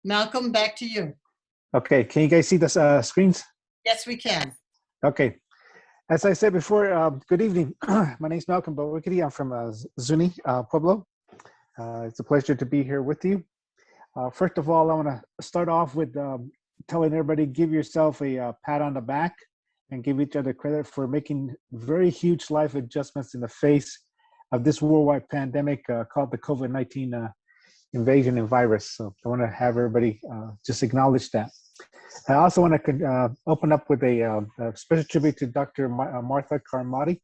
Malcolm, back to you. Okay, can you guys see the screens? Yes, we can. Okay, as I said before, good evening. My name is Malcolm Bawikiti. I'm from Zuni, Pueblo. It's a pleasure to be here with you. First of all, I want to start off with telling everybody, give yourself a pat on the back and give each other credit for making very huge life adjustments in the face of this worldwide pandemic called the COVID-19 invasion and virus. So I want to have everybody just acknowledge that. I also want to open up with a special tribute to Dr. Martha Carmody.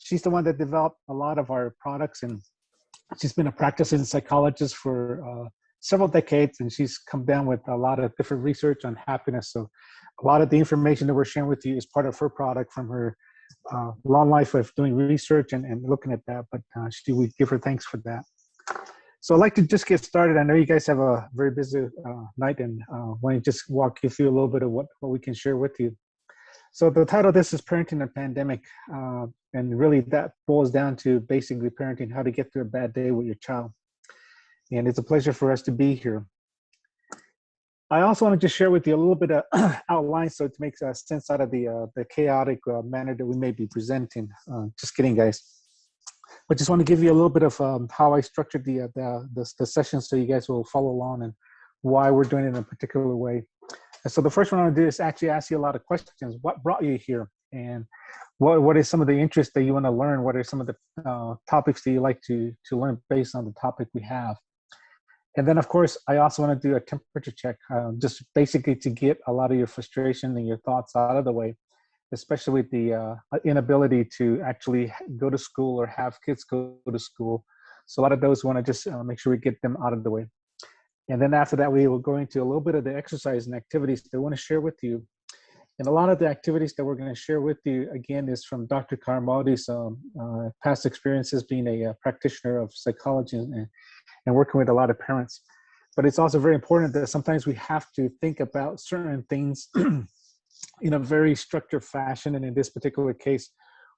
She's the one that developed a lot of our products, and she's been a practicing psychologist for several decades, and she's come down with a lot of different research on happiness. So a lot of the information that we're sharing with you is part of her product from her long life of doing research and looking at that, but we give her thanks for that. So I'd like to just get started. I know you guys have a very busy night, and want to just walk you through a little bit of what we can share with you. So the title of this is Parenting in a Pandemic, and really that boils down to basically parenting, how to get through a bad day with your child. And it's a pleasure for us to be here. I also want to just share with you a little bit of outline so it makes sense out of the chaotic manner that we may be presenting. Just kidding, guys. But just want to give you a little bit of how I structured the session so you guys will follow along and why we're doing it in a particular way. And so the first one I want to do is actually ask you a lot of questions. What brought you here? And what is some of the interests that you want to learn? What are some of the topics that you like to learn based on the topic we have? And then, of course, I also want to do a temperature check, just basically to get a lot of your frustration and your thoughts out of the way, especially with the inability to actually go to school or have kids go to school. So a lot of those want to just make sure we get them out of the way. And then after that, we will go into a little bit of the exercise and activities that I want to share with you. And a lot of the activities that we're going to share with you, again, is from Dr. Carmody's past experiences being a practitioner of psychology and working with a lot of parents. But it's also very important that sometimes we have to think about certain things in a very structured fashion. And in this particular case,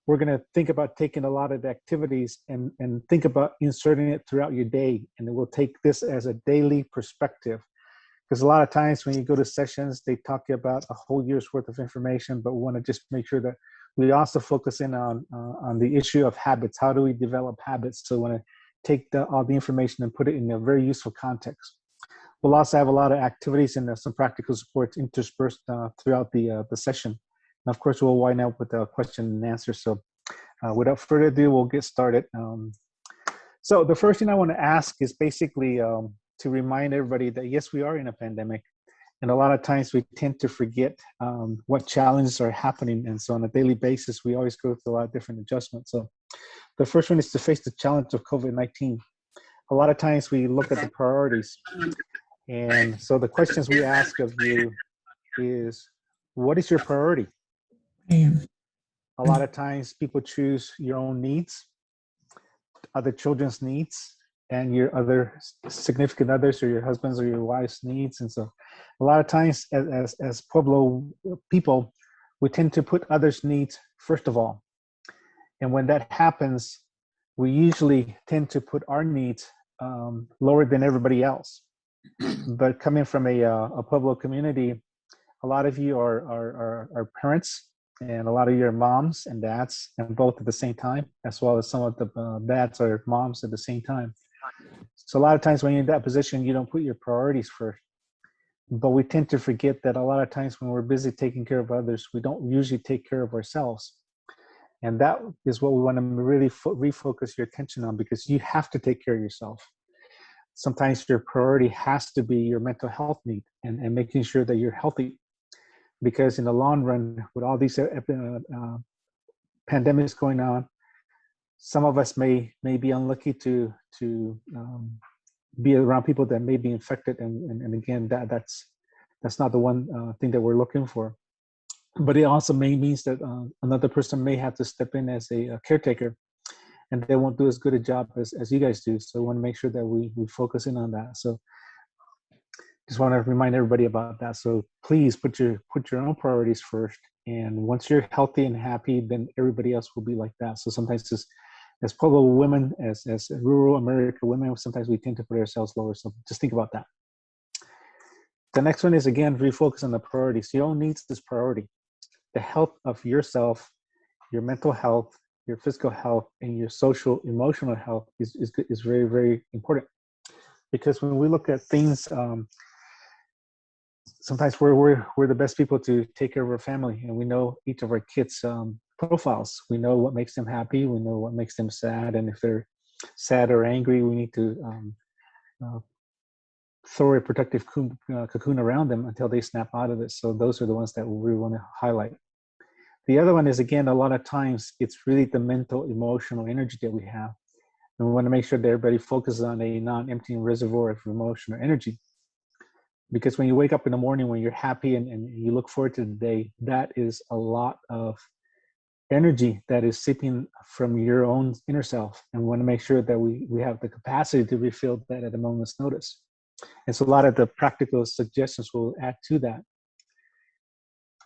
we're going to think about taking a lot of the activities and think about inserting it throughout your day. And we'll take this as a daily perspective. Because a lot of times when you go to sessions, they talk about a whole year's worth of information, but we want to just make sure that we also focus in on the issue of habits. How do we develop habits? So we want to take all the information and put it in a very useful context. We'll also have a lot of activities and some practical supports interspersed throughout the session. And of course, we'll wind up with a question and answer. So without further ado, we'll get started. So the first thing I want to ask is basically to remind everybody that yes, we are in a pandemic. And a lot of times we tend to forget what challenges are happening. And so on a daily basis, we always go through a lot of different adjustments. So the first one is to face the challenge of COVID-19. A lot of times we look at the priorities. And so the questions we ask of you is, what is your priority? A lot of times people choose your own needs, other children's needs, and your other significant others or your husband's or your wife's needs. And so a lot of times as Pueblo people, we tend to put others' needs first of all. And when that happens, we usually tend to put our needs lower than everybody else. But coming from a Pueblo community, a lot of you are parents, and a lot of you are moms and dads, and both at the same time, as well as some of the dads are moms at the same time. So a lot of times when you're in that position, you don't put your priorities first. But we tend to forget that a lot of times when we're busy taking care of others, we don't usually take care of ourselves. And that is what we want to really refocus your attention on, because you have to take care of yourself. Sometimes your priority has to be your mental health need and making sure that you're healthy. Because in the long run, with all these pandemics going on, some of us may be unlucky to be around people that may be infected. And again, that's not the one thing that we're looking for. But it also means that another person may have to step in as a caretaker, and they won't do as good a job as you guys do. So we want to make sure that we focus in on that. So just want to remind everybody about that. So please put your own priorities first. And once you're healthy and happy, then everybody else will be like that. So sometimes as Pueblo women, as rural America women, sometimes we tend to put ourselves lower. So just think about that. The next one is, again, refocus on the priorities. Your own needs is priority. The health of yourself, your mental health, your physical health, and your social, emotional health is very, very important. Because when we look at things, sometimes we're the best people to take care of our family, and we know each of our kids' profiles. We know what makes them happy. We know what makes them sad, and if they're sad or angry, we need to throw a protective cocoon around them until they snap out of it. So those are the ones that we want to highlight. The other one is, again, a lot of times it's really the mental, emotional energy that we have. And we want to make sure that everybody focuses on a non-emptying reservoir of emotional energy. Because when you wake up in the morning, when you're happy and you look forward to the day, that is a lot of energy that is seeping from your own inner self. And we want to make sure that we have the capacity to refill that at a moment's notice. And so a lot of the practical suggestions will add to that.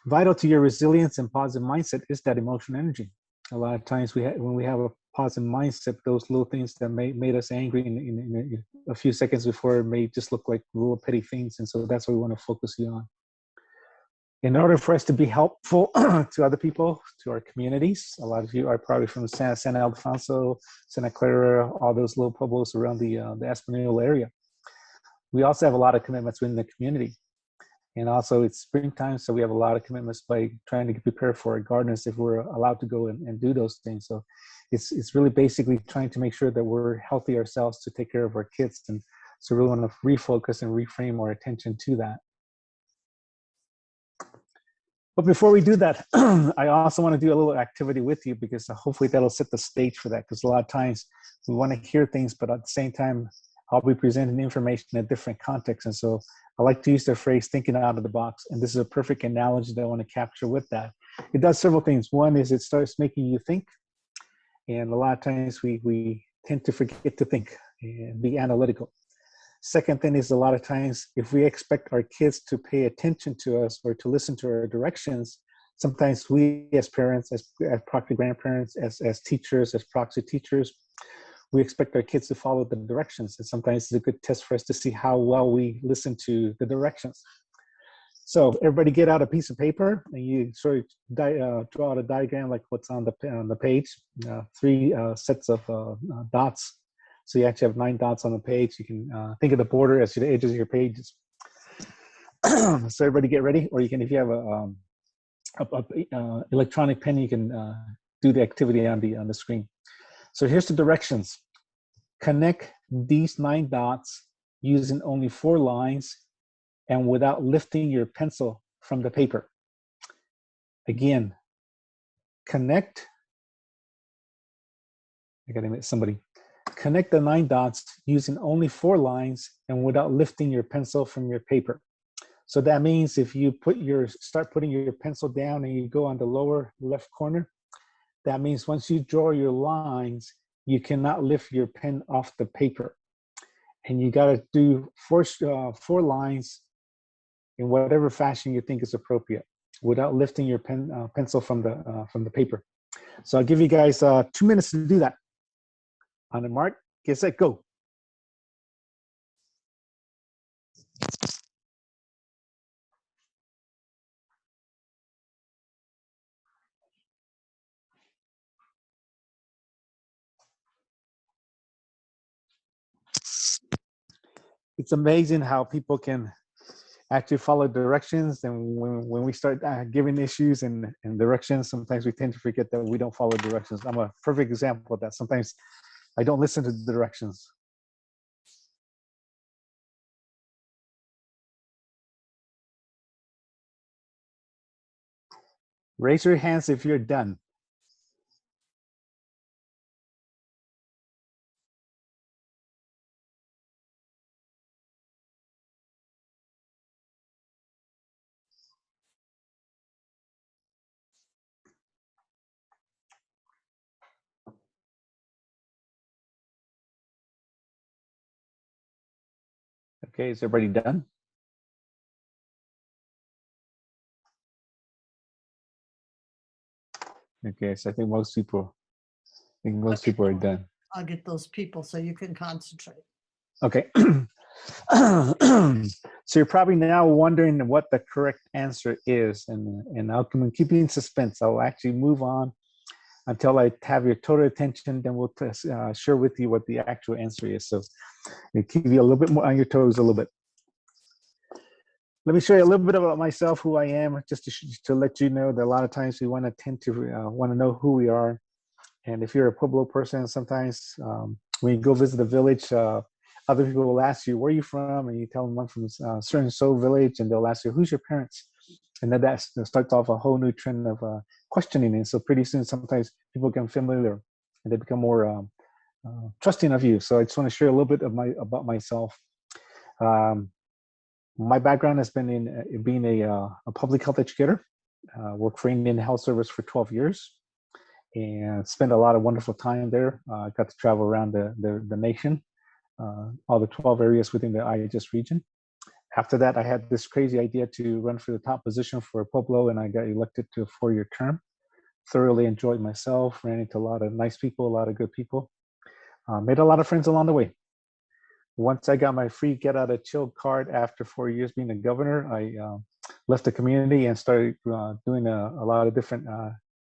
Vital to your resilience and positive mindset is that emotional energy. A lot of times when we have a positive mindset, those little things that made us angry in a few seconds before may just look like little petty things. And so that's what we want to focus you on. In order for us to be helpful to other people, to our communities, a lot of you are probably from San Ildefonso, Santa Clara, all those little pueblos around the Espanol area. We also have a lot of commitments within the community. And also it's springtime, so we have a lot of commitments by trying to prepare for our gardeners if we're allowed to go and do those things. So it's really basically trying to make sure that we're healthy ourselves to take care of our kids. And so we want to refocus and reframe our attention to that. But before we do that, I also want to do a little activity with you, because hopefully that'll set the stage for that. Because a lot of times we want to hear things, but at the same time, I'll be presenting information in a different context. And so I like to use the phrase thinking out of the box. And this is a perfect analogy that I want to capture with that. It does several things. One is it starts making you think. And a lot of times we tend to forget to think and be analytical. Second thing is, a lot of times if we expect our kids to pay attention to us or to listen to our directions, sometimes we as parents, as proxy grandparents, as teachers, as proxy teachers, we expect our kids to follow the directions. And sometimes it's a good test for us to see how well we listen to the directions. So everybody get out a piece of paper and you sort of draw out a diagram like what's on the page, 3 sets of dots. So you actually have 9 dots on the page. You can think of the border as the edges of your pages. So everybody get ready, or you can, if you have a electronic pen, you can do the activity on the screen. So here's the directions. Connect these 9 dots using only 4 lines and without lifting your pencil from the paper. Again, connect. I gotta admit, somebody. Connect the 9 dots using only 4 lines and without lifting your pencil from your paper. So that means if you start putting your pencil down and you go on the lower left corner, that means once you draw your lines, you cannot lift your pen off the paper. And you gotta do 4 lines in whatever fashion you think is appropriate without lifting your pencil from the paper. So I'll give you guys 2 minutes to do that. On the mark, get set, go. It's amazing how people can actually follow directions. And when we start giving issues and directions, sometimes we tend to forget that we don't follow directions. I'm a perfect example of that. Sometimes I don't listen to the directions. Raise your hands if you're done. Okay, is everybody done? Okay, so I think most people are done. I'll get those people so you can concentrate. Okay. So you're probably now wondering what the correct answer is, and I'll keep you in suspense. I'll actually move on until I have your total attention. Then we'll share with you what the actual answer is. So it keep you a little bit more on your toes a little bit. Let me show you a little bit about myself, who I am, just to let you know that a lot of times we want to tend to want to know who we are. And if you're a Pueblo person, sometimes when you go visit a village, other people will ask you, where are you from? And you tell them I'm from certain so village, and they'll ask you, who's your parents? And then that starts off a whole new trend of questioning. And so pretty soon, sometimes people become familiar and they become more trusting of you. So I just want to share a little bit about myself. My background has been in being a public health educator. Worked for Indian Health Service for 12 years and spent a lot of wonderful time there. Got to travel around the nation, all the 12 areas within the IHS region. After that, I had this crazy idea to run for the top position for Pueblo, and I got elected to a 4-year term. Thoroughly enjoyed myself, ran into a lot of nice people, a lot of good people. Made a lot of friends along the way. Once I got my free get out of jail card after 4 years being a governor, I left the community and started doing a lot of different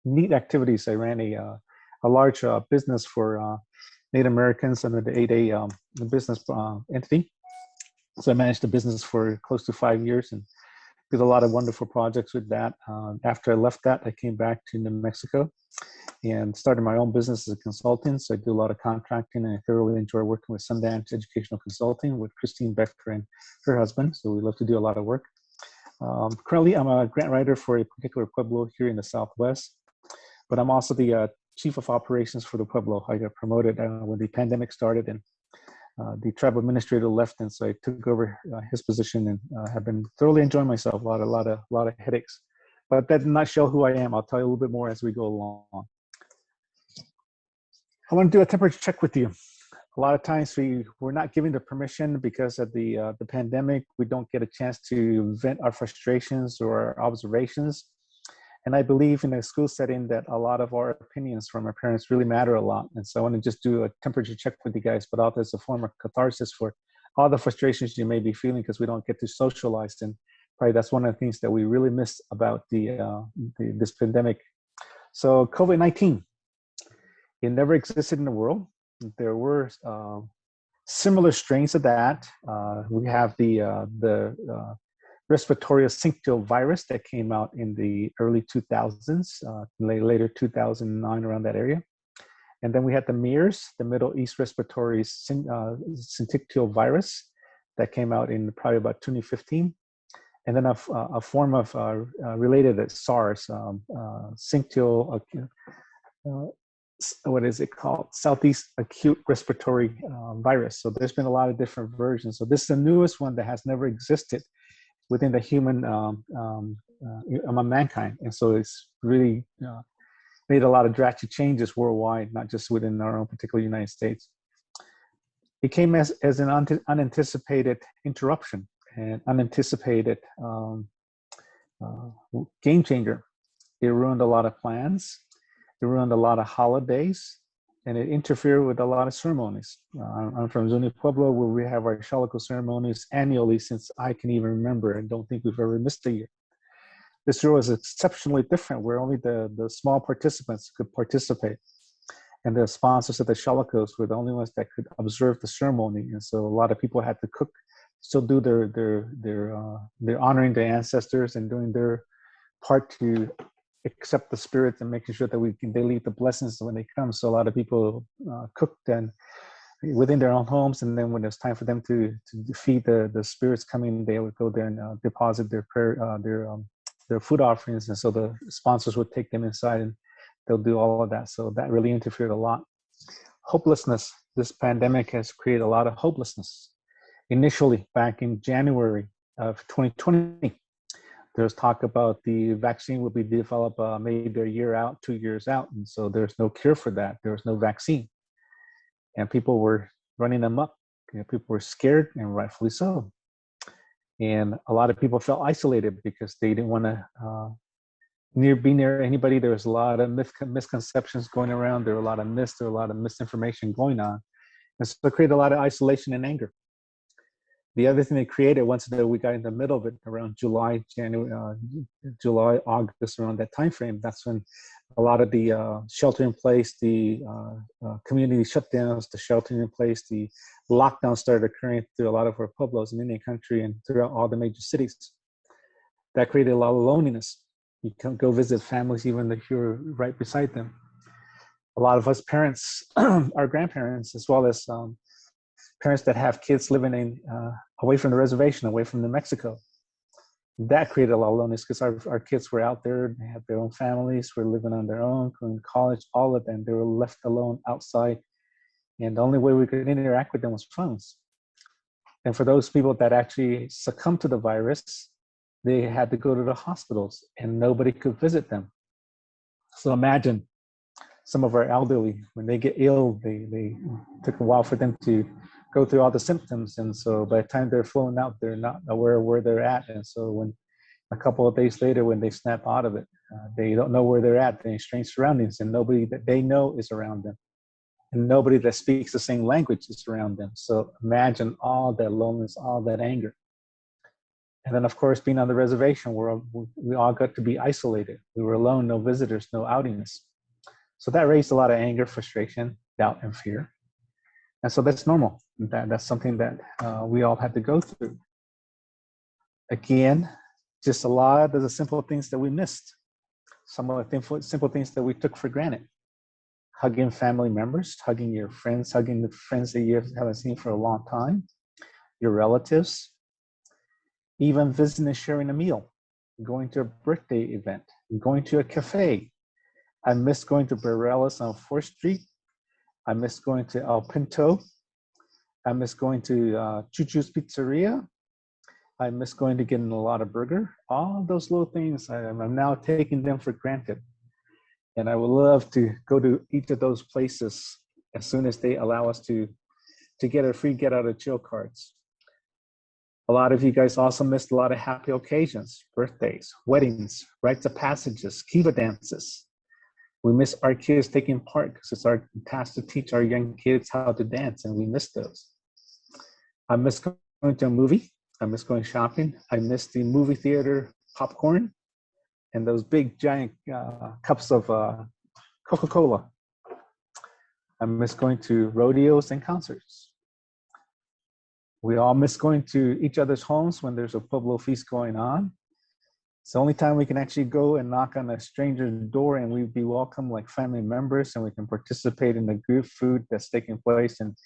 neat activities. I ran a large business for Native Americans under the 8A business entity. So I managed the business for close to 5 years and did a lot of wonderful projects with that. After I left that, I came back to New Mexico and started my own business as a consultant. So I do a lot of contracting, and I thoroughly enjoy working with Sundance Educational Consulting with Christine Becker and her husband. So we love to do a lot of work. Currently, I'm a grant writer for a particular Pueblo here in the Southwest, but I'm also the chief of operations for the Pueblo. I got promoted when the pandemic started, and the tribal administrator left, and so I took over his position, and have been thoroughly enjoying myself. A lot of headaches, but that did not show who I am. I'll tell you a little bit more as we go along. I want to do a temperature check with you. A lot of times we're not given the permission because of the pandemic. We don't get a chance to vent our frustrations or our observations. And I believe in a school setting that a lot of our opinions from our parents really matter a lot. And so I want to just do a temperature check with you guys, but also as a form of catharsis for all the frustrations you may be feeling because we don't get to socialize. And probably that's one of the things that we really miss about this pandemic. So COVID-19, it never existed in the world. There were similar strains of that. We have the respiratory syncytial virus that came out in the early 2000s, later 2009, around that area. And then we had the MERS, the Middle East Respiratory Syncytial virus that came out in probably about 2015. And then a form of related to SARS, syncytial, what is it called? Southeast Acute Respiratory Virus. So there's been a lot of different versions. So this is the newest one that has never existed within the human, among mankind. And so it's really made a lot of drastic changes worldwide, not just within our own particular United States. It came as an unanticipated interruption and unanticipated game changer. It ruined a lot of plans. It ruined a lot of holidays, and it interfered with a lot of ceremonies. I'm from Zuni Pueblo, where we have our Xoloco ceremonies annually since I can even remember, and don't think we've ever missed a year. This year was exceptionally different, where only the small participants could participate, and the sponsors of the Xolocos were the only ones that could observe the ceremony. And so a lot of people had to cook, still do their honoring their ancestors and doing their part to accept the spirits and making sure that they leave the blessings when they come. So a lot of people cooked and within their own homes, and then when it's time for them to feed the spirits coming, they would go there and deposit their food offerings, and so the sponsors would take them inside and they'll do all of that. So that really interfered a lot. Hopelessness. This pandemic has created a lot of hopelessness. Initially, back in January of 2020, there's talk about the vaccine will be developed maybe a year out, 2 years out. And so there's no cure for that. There was no vaccine. And people were running amok. People were scared, and rightfully so. And a lot of people felt isolated because they didn't want to be near anybody. There was a lot of misconceptions going around. There were a lot of myths. There were a lot of misinformation going on. And so it created a lot of isolation and anger. The other thing they created once we got in the middle of it, around July, January, July, August, around that time frame, that's when a lot of the shelter in place, the community shutdowns, the sheltering in place, the lockdowns started occurring through a lot of our pueblos in Indian country and throughout all the major cities. That created a lot of loneliness. You can't go visit families even if you're right beside them. A lot of us parents, our grandparents, as well as parents that have kids living in away from the reservation, away from New Mexico. That created a lot of loneliness because our kids were out there, they had their own families, were living on their own, going to college, all of them. They were left alone outside. And the only way we could interact with them was phones. And for those people that actually succumbed to the virus, they had to go to the hospitals and nobody could visit them. So imagine some of our elderly, when they get ill, they took a while for them to go through all the symptoms. And so by the time they're filling out, they're not aware of where they're at. And so when a couple of days later, when they snap out of it, they don't know where they're at. They're in strange surroundings and nobody that they know is around them. And nobody that speaks the same language is around them. So imagine all that loneliness, all that anger. And then, of course, being on the reservation, we all got to be isolated. We were alone, no visitors, no outings. So that raised a lot of anger, frustration, doubt, and fear. And so that's normal. That's something that we all had to go through. Again, just a lot of the simple things that we missed. Some of the simple things that we took for granted. Hugging family members, hugging your friends, hugging the friends that you haven't seen for a long time, your relatives, even visiting and sharing a meal, going to a birthday event, going to a cafe. I miss going to Bareilles on 4th Street. I miss going to El Pinto. I miss going to Choo Choo's Pizzeria. I miss going to getting a lot of burger. All those little things, I'm now taking them for granted. And I would love to go to each of those places as soon as they allow us to get a free get out of jail cards. A lot of you guys also missed a lot of happy occasions, birthdays, weddings, rites of passages, kiva dances. We miss our kids taking part because it's our task to teach our young kids how to dance, and we miss those. I miss going to a movie. I miss going shopping. I miss the movie theater popcorn and those big giant cups of Coca-Cola. I miss going to rodeos and concerts. We all miss going to each other's homes when there's a Pueblo feast going on. It's the only time we can actually go and knock on a stranger's door and we'd be welcome like family members, and we can participate in the good food that's taking place and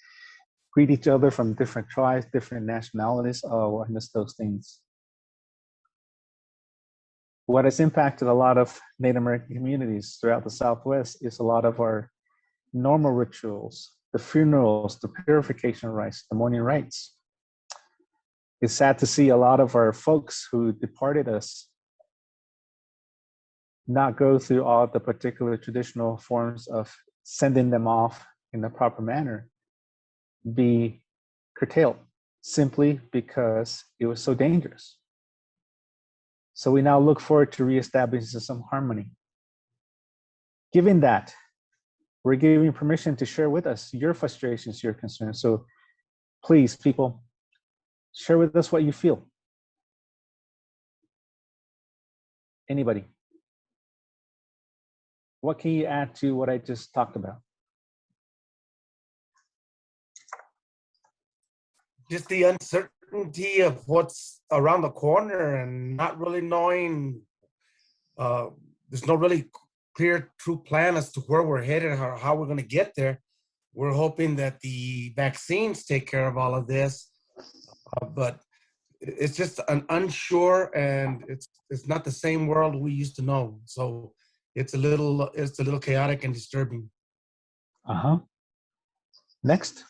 greet each other from different tribes, different nationalities. Oh, I miss those things. What has impacted a lot of Native American communities throughout the Southwest is a lot of our normal rituals, the funerals, the purification rites, the mourning rites. It's sad to see a lot of our folks who departed us not go through all the particular traditional forms of sending them off in the proper manner, be curtailed simply because it was so dangerous. So we now look forward to reestablishing some harmony. Given that, we're giving permission to share with us your frustrations, your concerns. So please, people, share with us what you feel. Anybody? What can you add to what I just talked about? Just the uncertainty of what's around the corner and not really knowing, there's no really clear, true plan as to where we're headed or how we're going to get there. We're hoping that the vaccines take care of all of this, but it's just an unsure, and it's not the same world we used to know. So it's a little chaotic and disturbing. Next.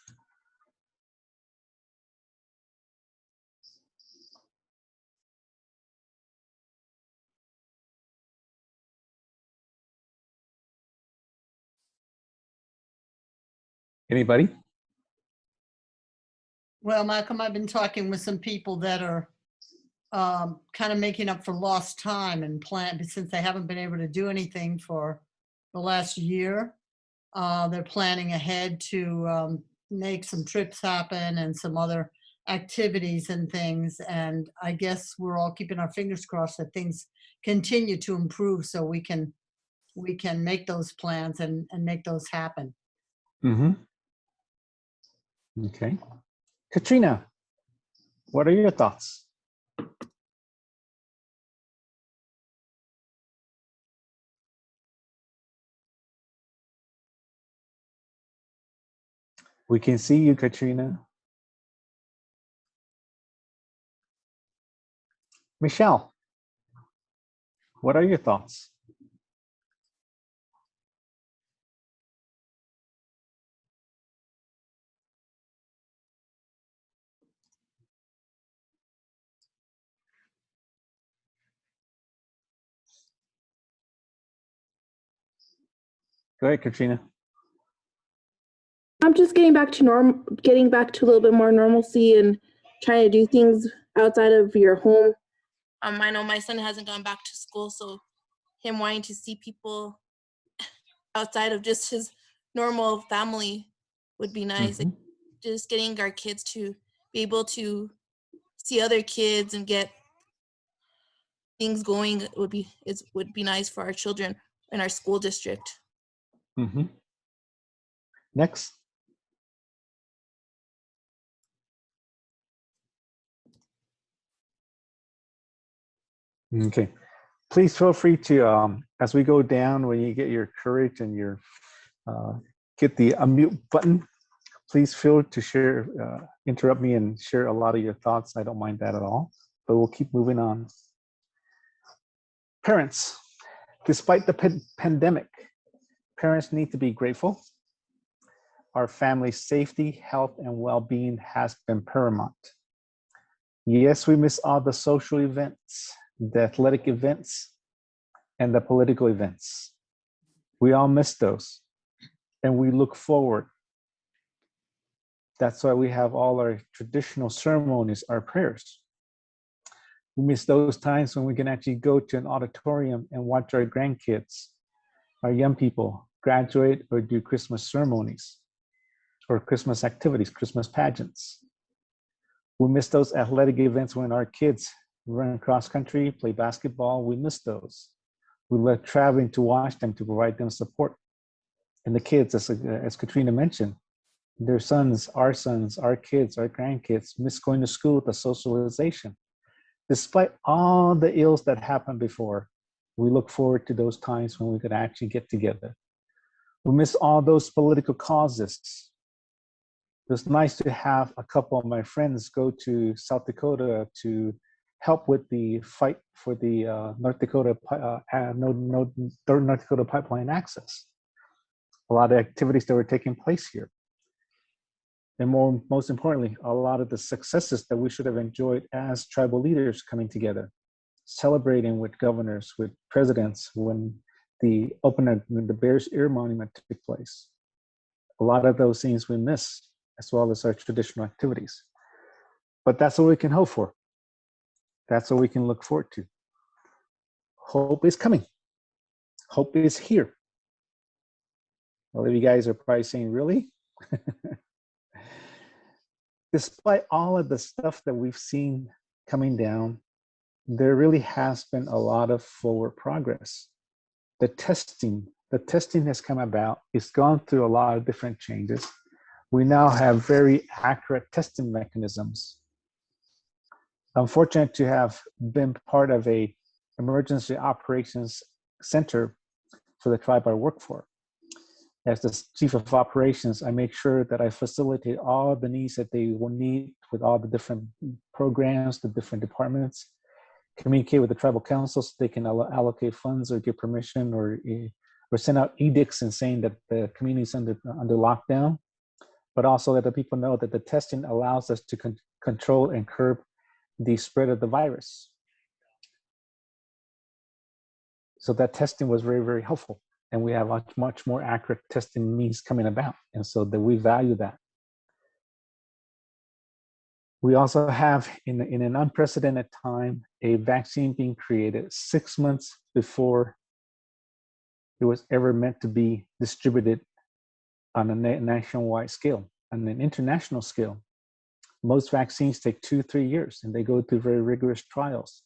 Anybody? Well, Malcolm, I've been talking with some people that are kind of making up for lost time and plan, since they haven't been able to do anything for the last year. They're planning ahead to make some trips happen and some other activities and things. And I guess we're all keeping our fingers crossed that things continue to improve so we can make those plans and make those happen. Mm-hmm. Okay. Katrina, what are your thoughts? We can see you, Katrina. Michelle, what are your thoughts? Go ahead, Katrina. I'm just getting back to a little bit more normalcy and trying to do things outside of your home. I know my son hasn't gone back to school, so him wanting to see people outside of just his normal family would be nice. Mhm. Just getting our kids to be able to see other kids and get things going would be nice for our children in our school district. Mhm. Next. Okay. Please feel free to, as we go down, when you get your courage and your get the unmute button, please feel to share, interrupt me and share a lot of your thoughts. I don't mind that at all, but we'll keep moving on. Parents, despite the pandemic, parents need to be grateful. Our family's safety, health, and well-being has been paramount. Yes, we miss all the social events, the athletic events, and the political events. We all miss those, and we look forward. That's why we have all our traditional ceremonies, our prayers. We miss those times when we can actually go to an auditorium and watch our grandkids, our young people graduate or do Christmas ceremonies or Christmas activities, Christmas pageants. We miss those athletic events when our kids run cross country, play basketball. We miss those. We love traveling to watch them, to provide them support. And the kids, as Katrina mentioned, their sons, our kids, our grandkids miss going to school, the socialization. Despite all the ills that happened before, we look forward to those times when we could actually get together. We miss all those political causes. It was nice to have a couple of my friends go to South Dakota to help with the fight for the North Dakota pipeline access. A lot of activities that were taking place here. And most importantly, a lot of the successes that we should have enjoyed as tribal leaders coming together, celebrating with governors, with presidents, when the Bears Ear Monument took place. A lot of those things we miss, as well as our traditional activities. But that's what we can hope for. That's what we can look forward to. Hope is coming. Hope is here. All of you guys are probably saying, really? Despite all of the stuff that we've seen coming down, there really has been a lot of forward progress. The testing has come about. It's gone through a lot of different changes. We now have very accurate testing mechanisms. I'm fortunate to have been part of a emergency operations center for the tribe I work for. As the chief of operations, I make sure that I facilitate all the needs that they will need with all the different programs, the different departments, communicate with the tribal council so they can allocate funds or give permission or send out edicts and saying that the community is under lockdown, but also let the people know that the testing allows us to control and curb the spread of the virus. So that testing was very, very helpful. And we have much more accurate testing means coming about. And so that we value that. We also have, in an unprecedented time, a vaccine being created 6 months before it was ever meant to be distributed on a nationwide scale, on an international scale. Most vaccines take 2-3 years, and they go through very rigorous trials.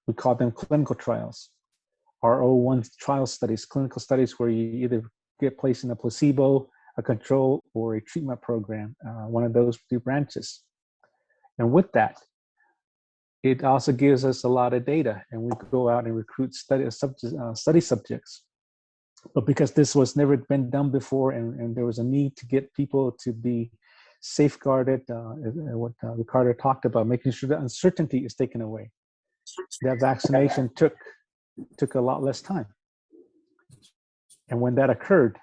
We call them clinical trials. R01 trial studies, clinical studies where you either get placed in a placebo, a control, or a treatment program, one of those two branches. And with that, it also gives us a lot of data, and we go out and recruit study subjects. But because this was never been done before, and there was a need to get people to be safeguarded, what Ricardo talked about, making sure that uncertainty is taken away. That vaccination took a lot less time. And when that occurred,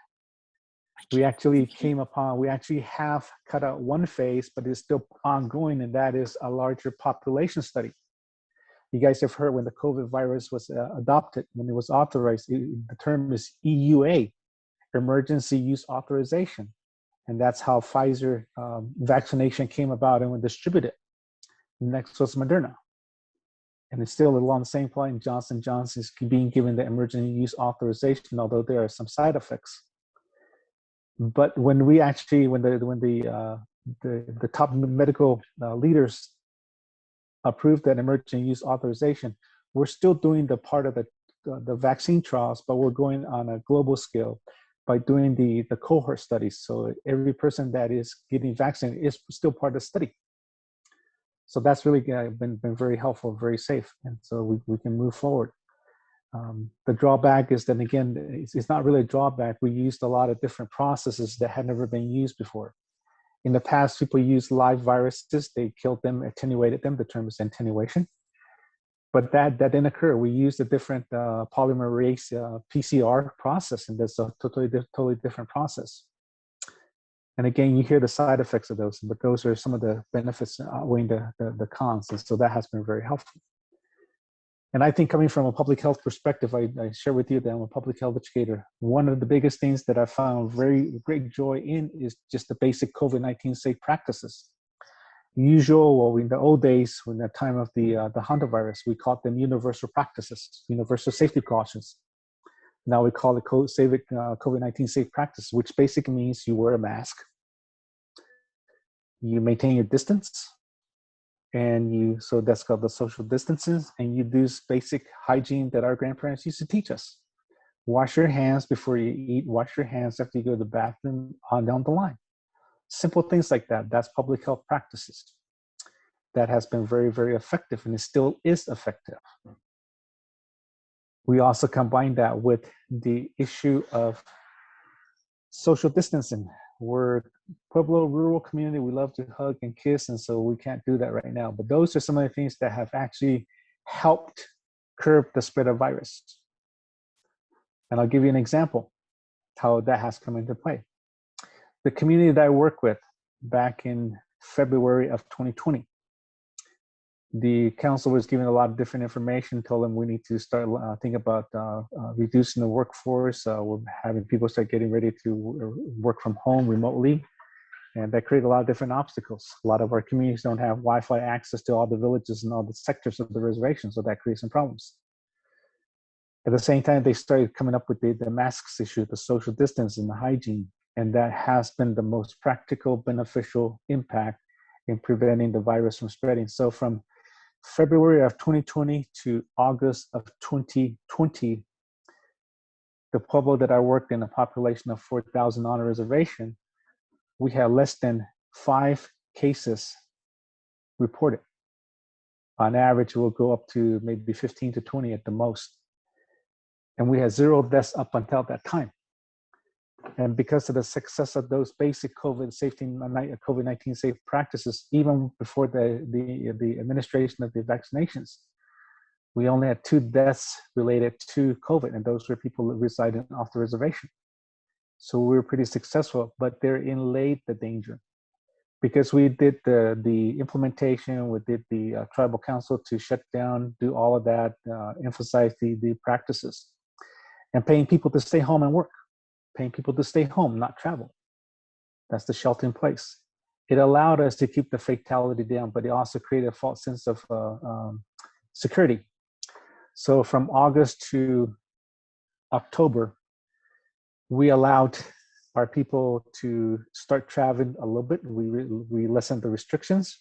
we actually have cut out one phase, but it's still ongoing, and that is a larger population study. You guys have heard when the COVID virus was adopted, when it was authorized, the term is EUA, Emergency Use Authorization. And that's how Pfizer vaccination came about and was distributed. Next was Moderna. And it's still along the same line. Johnson & Johnson is being given the emergency use authorization, although there are some side effects. But when the top medical leaders approved that emergency use authorization, we're still doing the part of the vaccine trials, but we're going on a global scale by doing the cohort studies. So every person that is getting vaccinated is still part of the study. So that's really been very helpful, very safe. And so we can move forward. The drawback is that, again, it's not really a drawback. We used a lot of different processes that had never been used before. In the past, people used live viruses. They killed them, attenuated them. The term is attenuation. But that didn't occur. We used a different polymerase PCR process, and that's a totally different process. And again, you hear the side effects of those, but those are some of the benefits outweighing the cons. And so that has been very helpful. And I think coming from a public health perspective, I share with you that I'm a public health educator. One of the biggest things that I found very great joy in is just the basic COVID-19 safe practices. Well, in the old days, when the time of the hantavirus, we called them universal practices, universal safety precautions. Now we call it COVID-19 safe practice, which basically means you wear a mask, you maintain your distance, and so that's called the social distances, and you do basic hygiene that our grandparents used to teach us. Wash your hands before you eat, wash your hands after you go to the bathroom, on down the line. Simple things like that. That's public health practices. That has been very, very effective, and it still is effective. We also combine that with the issue of social distancing. We're Pueblo rural community. We love to hug and kiss, and so we can't do that right now. But those are some of the things that have actually helped curb the spread of virus. And I'll give you an example how that has come into play. The community that I work with back in February of 2020, the council was giving a lot of different information, told them we need to start thinking about reducing the workforce. We're having people start getting ready to work from home remotely. And that created a lot of different obstacles. A lot of our communities don't have Wi-Fi access to all the villages and all the sectors of the reservation, so that creates some problems. At the same time, they started coming up with the masks issue, the social distance and the hygiene. And that has been the most practical, beneficial impact in preventing the virus from spreading. So from February of 2020 to August of 2020, the Pueblo that I worked in, a population of 4,000 on a reservation, we had less than 5 cases reported. On average, we'll go up to maybe 15 to 20 at the most. And we had 0 deaths up until that time. And because of the success of those basic COVID-19 safe practices, even before the administration of the vaccinations, we only had 2 deaths related to COVID, and those were people residing off the reservation. So we were pretty successful, but therein laid the danger. Because we did the implementation, we did the tribal council to shut down, do all of that, emphasize the practices, and paying people to stay home and work. Paying people to stay home, not travel. That's the shelter in place. It allowed us to keep the fatality down, but it also created a false sense of security. So from August to October, we allowed our people to start traveling a little bit. We lessened the restrictions.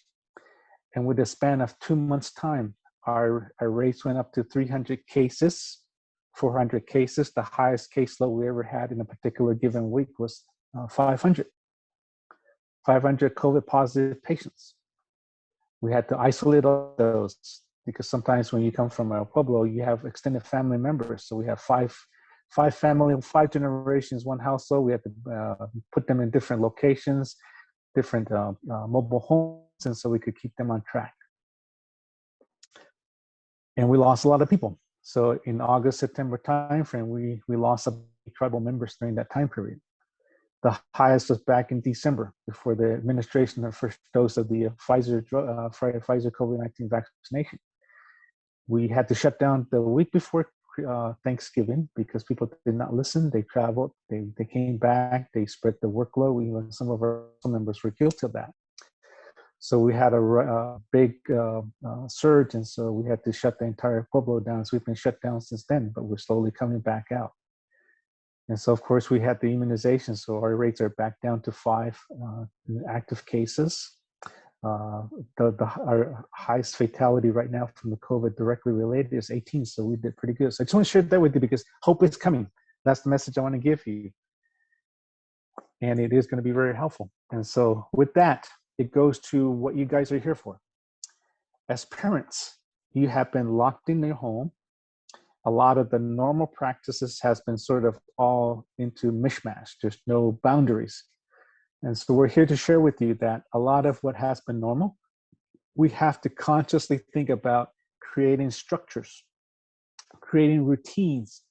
And with a span of 2 months' time, our rates went up to 300 cases, 400 cases. The highest caseload we ever had in a particular given week was 500 COVID positive patients. We had to isolate all those because sometimes when you come from El Pueblo, you have extended family members. So we have five family, 5 generations, one household. We had to put them in different locations, different mobile homes, and so we could keep them on track. And we lost a lot of people. So in August, September timeframe, we lost some tribal members during that time period. The highest was back in December before the administration of the first dose of the Pfizer COVID-19 vaccination. We had to shut down the week before Thanksgiving because people did not listen. They traveled, they came back, they spread the workload. Even some of our members were guilty of that. So we had a big surge, and so we had to shut the entire Pueblo down. So we've been shut down since then, but we're slowly coming back out. And so, of course, we had the immunization. So our rates are back down to 5 active cases. Our highest fatality right now from the COVID directly related is 18. So we did pretty good. So I just want to share that with you because hope is coming. That's the message I want to give you. And it is going to be very helpful. And so with that, it goes to what you guys are here for. As parents, you have been locked in your home. A lot of the normal practices has been sort of all into mishmash. There's no boundaries. And so we're here to share with you that a lot of what has been normal, we have to consciously think about creating structures, creating routines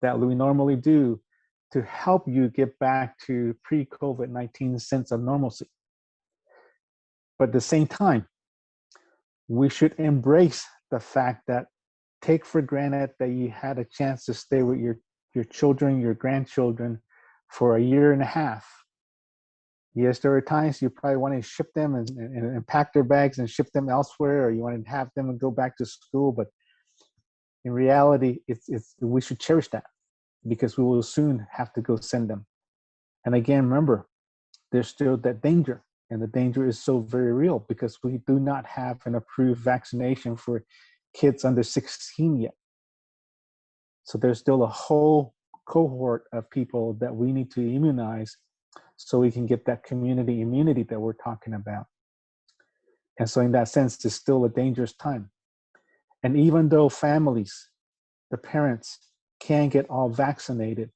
that we normally do to help you get back to pre-COVID-19 sense of normalcy. But at the same time, we should embrace the fact that take for granted that you had a chance to stay with your children, your grandchildren for a year and a half. Yes, there are times you probably want to ship them and pack their bags and ship them elsewhere, or you want to have them and go back to school. But in reality, we should cherish that because we will soon have to go send them. And again, remember, there's still that danger. And the danger is so very real because we do not have an approved vaccination for kids under 16 yet. So there's still a whole cohort of people that we need to immunize so we can get that community immunity that we're talking about. And so in that sense, it's still a dangerous time. And even though families, the parents can get all vaccinated,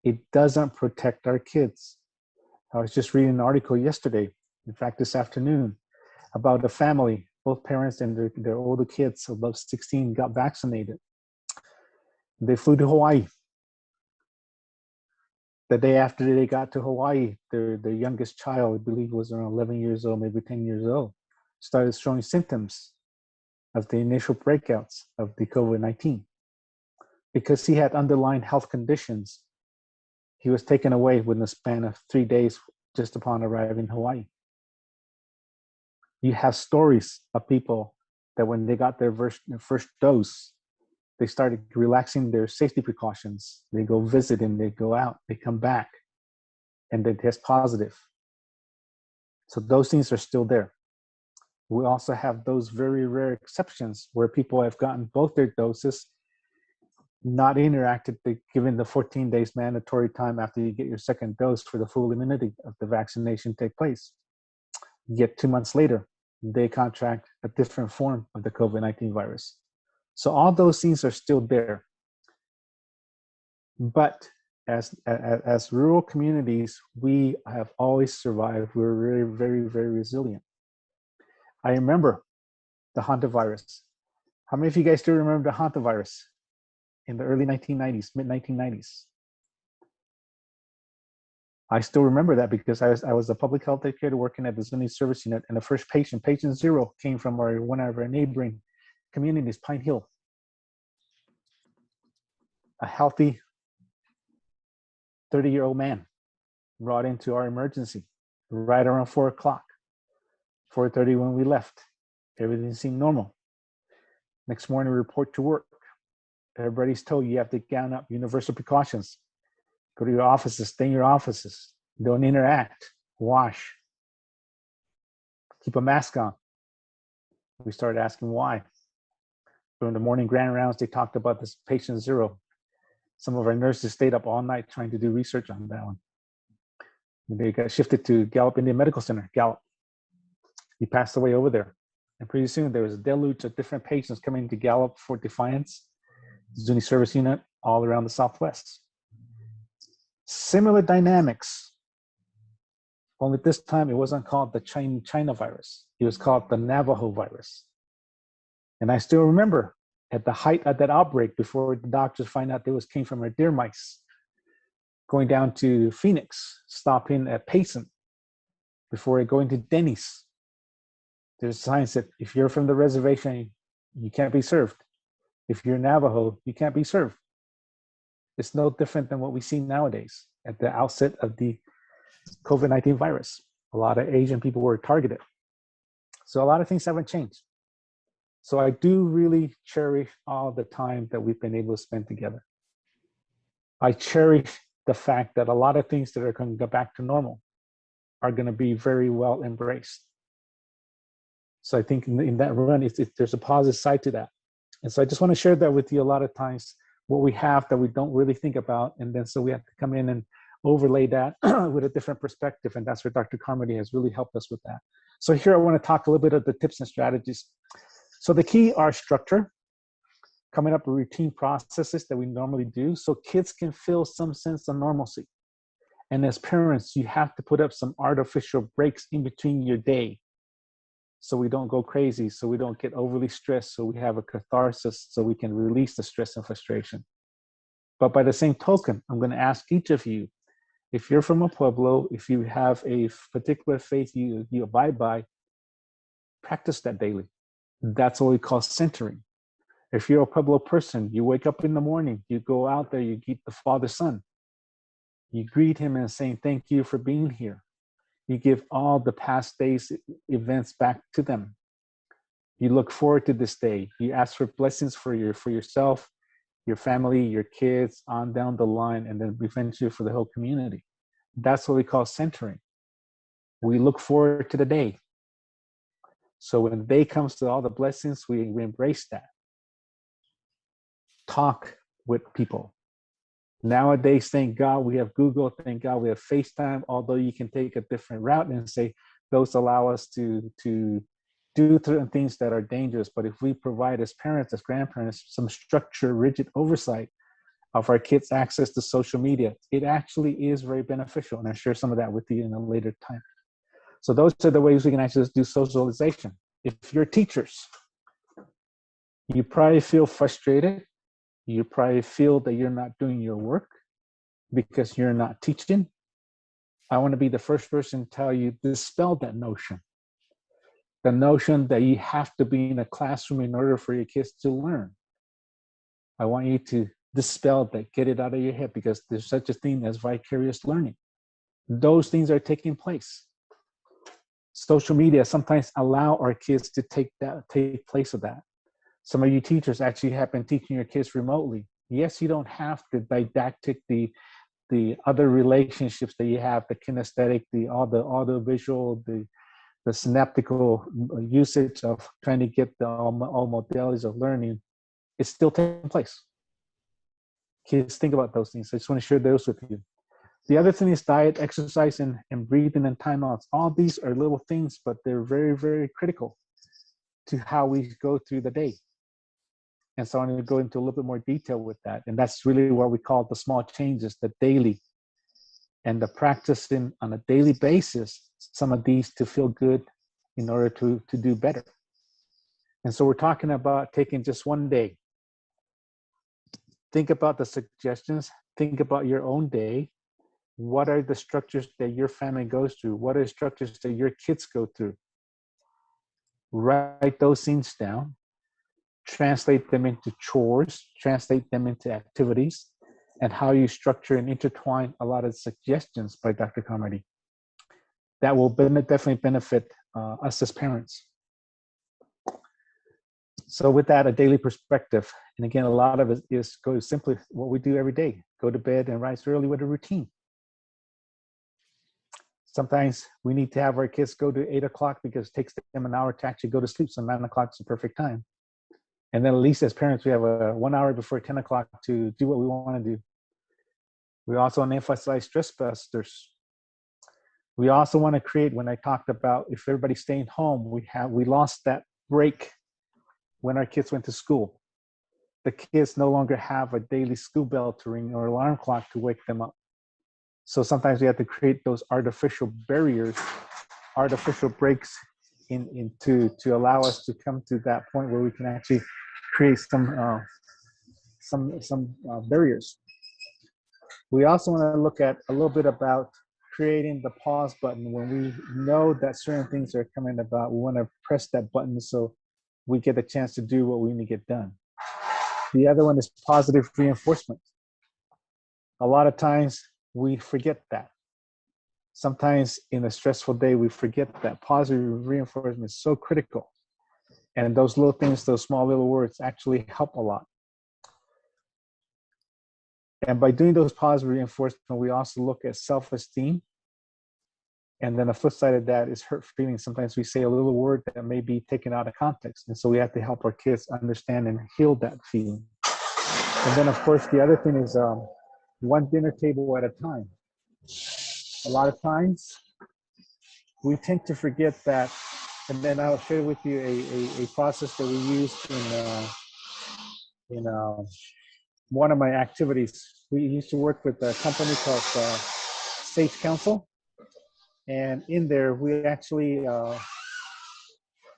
it doesn't protect our kids. I was just reading an article yesterday, in fact, this afternoon, about a family, both parents and their older kids above 16 got vaccinated. They flew to Hawaii. The day after they got to Hawaii, their youngest child, I believe was around 11 years old, maybe 10 years old, started showing symptoms of the initial breakouts of the COVID-19. Because he had underlying health conditions, he was taken away within the span of 3 days just upon arriving in Hawaii. You have stories of people that when they got their first dose, they started relaxing their safety precautions. They go visit and they go out, they come back, and they test positive. So those things are still there. We also have those very rare exceptions where people have gotten both their doses, not interacted, given the 14 days mandatory time after you get your second dose for the full immunity of the vaccination take place. Yet 2 months later, they contract a different form of the COVID-19 virus. So all those things are still there. But as rural communities, we have always survived. We're very, very, very resilient. I remember the hantavirus. How many of you guys still remember the hantavirus in the early 1990s, mid 1990s? I still remember that because I was a public health educator working at the Zuni service unit, and the first patient 0, came from one of our neighboring communities, Pine Hill. A healthy 30-year-old man brought into our emergency right around 4 o'clock, 4:30 when we left. Everything seemed normal. Next morning, we report to work. Everybody's told you have to gown up, universal precautions. Go to your offices, stay in your offices. don't interact, wash, keep a mask on. We started asking why. During the morning grand rounds, they talked about this patient zero. Some of our nurses stayed up all night trying to do research on that one. They got shifted to Gallup Indian Medical Center, Gallup. He passed away over there. And pretty soon there was a deluge of different patients coming to Gallup for Defiance, Zuni Service Unit, all around the Southwest. Similar dynamics, only this time it wasn't called the China virus. It was called the Navajo virus. And I still remember at the height of that outbreak, before the doctors find out it came from our deer mice, going down to Phoenix, stopping at Payson, before going to Denny's. There's signs that if you're from the reservation, you can't be served. If you're Navajo, you can't be served. It's no different than what we see nowadays at the outset of the COVID-19 virus. A lot of Asian people were targeted. So a lot of things haven't changed. So I do really cherish all the time that we've been able to spend together. I cherish the fact that a lot of things that are going to go back to normal are going to be very well embraced. So I think in that run, there's a positive side to that. And so I just want to share that with you. A lot of times what we have that we don't really think about. And then so we have to come in and overlay that with a different perspective. And that's where Dr. Carmody has really helped us with that. So here I want to talk a little bit of the tips and strategies. So the key are structure, coming up with routine processes that we normally do so kids can feel some sense of normalcy. And as parents, you have to put up some artificial breaks in between your day so we don't go crazy, so we don't get overly stressed, so we have a catharsis, so we can release the stress and frustration. But by the same token, I'm going to ask each of you, if you're from a Pueblo, if you have a particular faith you abide by, practice that daily. That's what we call centering. If you're a Pueblo person, you wake up in the morning, you go out there, you greet the Father Son. You greet him and saying, thank you for being here. You give all the past days' events back to them. You look forward to this day. You ask for blessings for yourself, your family, your kids, on down the line, and then eventually for the whole community. That's what we call centering. We look forward to the day. So when the day comes to all the blessings, we embrace that. Talk with people. Nowadays, thank God we have Google, thank God we have FaceTime, although you can take a different route and say, those allow us to do certain things that are dangerous. But if we provide as parents, as grandparents, some structure, rigid oversight of our kids' access to social media, it actually is very beneficial. And I'll share some of that with you in a later time. So those are the ways we can actually do socialization. If you're teachers, you probably feel frustrated. You probably feel that you're not doing your work because you're not teaching. I want to be the first person to tell you, dispel that notion. The notion that you have to be in a classroom in order for your kids to learn. I want you to dispel that, get it out of your head, because there's such a thing as vicarious learning. Those things are taking place. Social media sometimes allow our kids to take place of that. Some of you teachers actually have been teaching your kids remotely. Yes, you don't have the didactic, the other relationships that you have, the kinesthetic, all the audiovisual, the synaptical usage of trying to get all modalities of learning. It's still taking place. Kids, think about those things. I just want to share those with you. The other thing is diet, exercise, and breathing and timeouts. All these are little things, but they're very, very critical to how we go through the day. And so I'm going to go into a little bit more detail with that. And that's really what we call the small changes, the daily, and the practicing on a daily basis, some of these to feel good in order to do better. And so we're talking about taking just one day. Think about the suggestions. Think about your own day. What are the structures that your family goes through? What are the structures that your kids go through? Write those things down. Translate them into chores, translate them into activities, and how you structure and intertwine a lot of suggestions by Dr. Carmody. That will definitely benefit us as parents. So with that, a daily perspective. And again, a lot of it is simply what we do every day. Go to bed and rise early with a routine. Sometimes we need to have our kids go to 8 o'clock because it takes them an hour to actually go to sleep. So 9 o'clock is the perfect time. And then at least as parents, we have a 1 hour before 10 o'clock to do what we want to do. We also want to emphasize stress busters. We also want to create, when I talked about if everybody's staying home, we lost that break when our kids went to school. The kids no longer have a daily school bell to ring or alarm clock to wake them up. So sometimes we have to create those artificial barriers, artificial breaks to allow us to come to that point where we can actually create some barriers. We also want to look at a little bit about creating the pause button. When we know that certain things are coming about, we want to press that button so we get a chance to do what we need to get done. The other one is positive reinforcement. A lot of times we forget that. Sometimes in a stressful day, we forget that positive reinforcement is so critical. And those little things, those small little words actually help a lot. And by doing those positive reinforcement, we also look at self-esteem. And then the flip side of that is hurt feelings. Sometimes we say a little word that may be taken out of context. And so we have to help our kids understand and heal that feeling. And then, of course, the other thing is one dinner table at a time. A lot of times we tend to forget that. And then I'll share with you a process that we used in one of my activities. We used to work with a company called Sage Council. And in there, we actually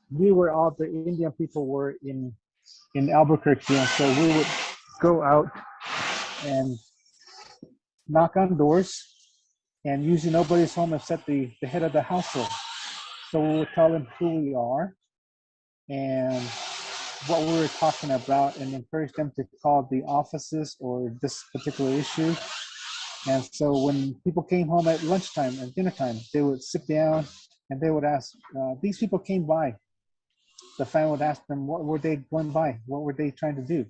knew where all the Indian people were in Albuquerque. And so we would go out and knock on doors, and usually nobody's home except the head of the household. So we would tell them who we are and what we were talking about and encourage them to call the offices or this particular issue. And so when people came home at lunchtime and dinner time, they would sit down and they would ask, these people came by. The family would ask them, what were they going by? What were they trying to do?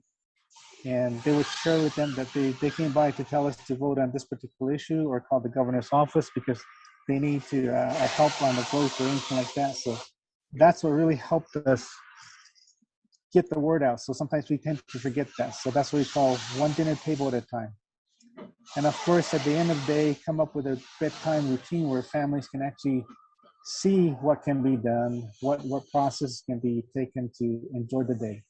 And they would share with them that they came by to tell us to vote on this particular issue or call the governor's office because they need to help on the vote or anything like that. So that's what really helped us get the word out. So sometimes we tend to forget that. So that's what we call one dinner table at a time. And of course, at the end of the day, come up with a bedtime routine where families can actually see what can be done, what process can be taken to enjoy the day.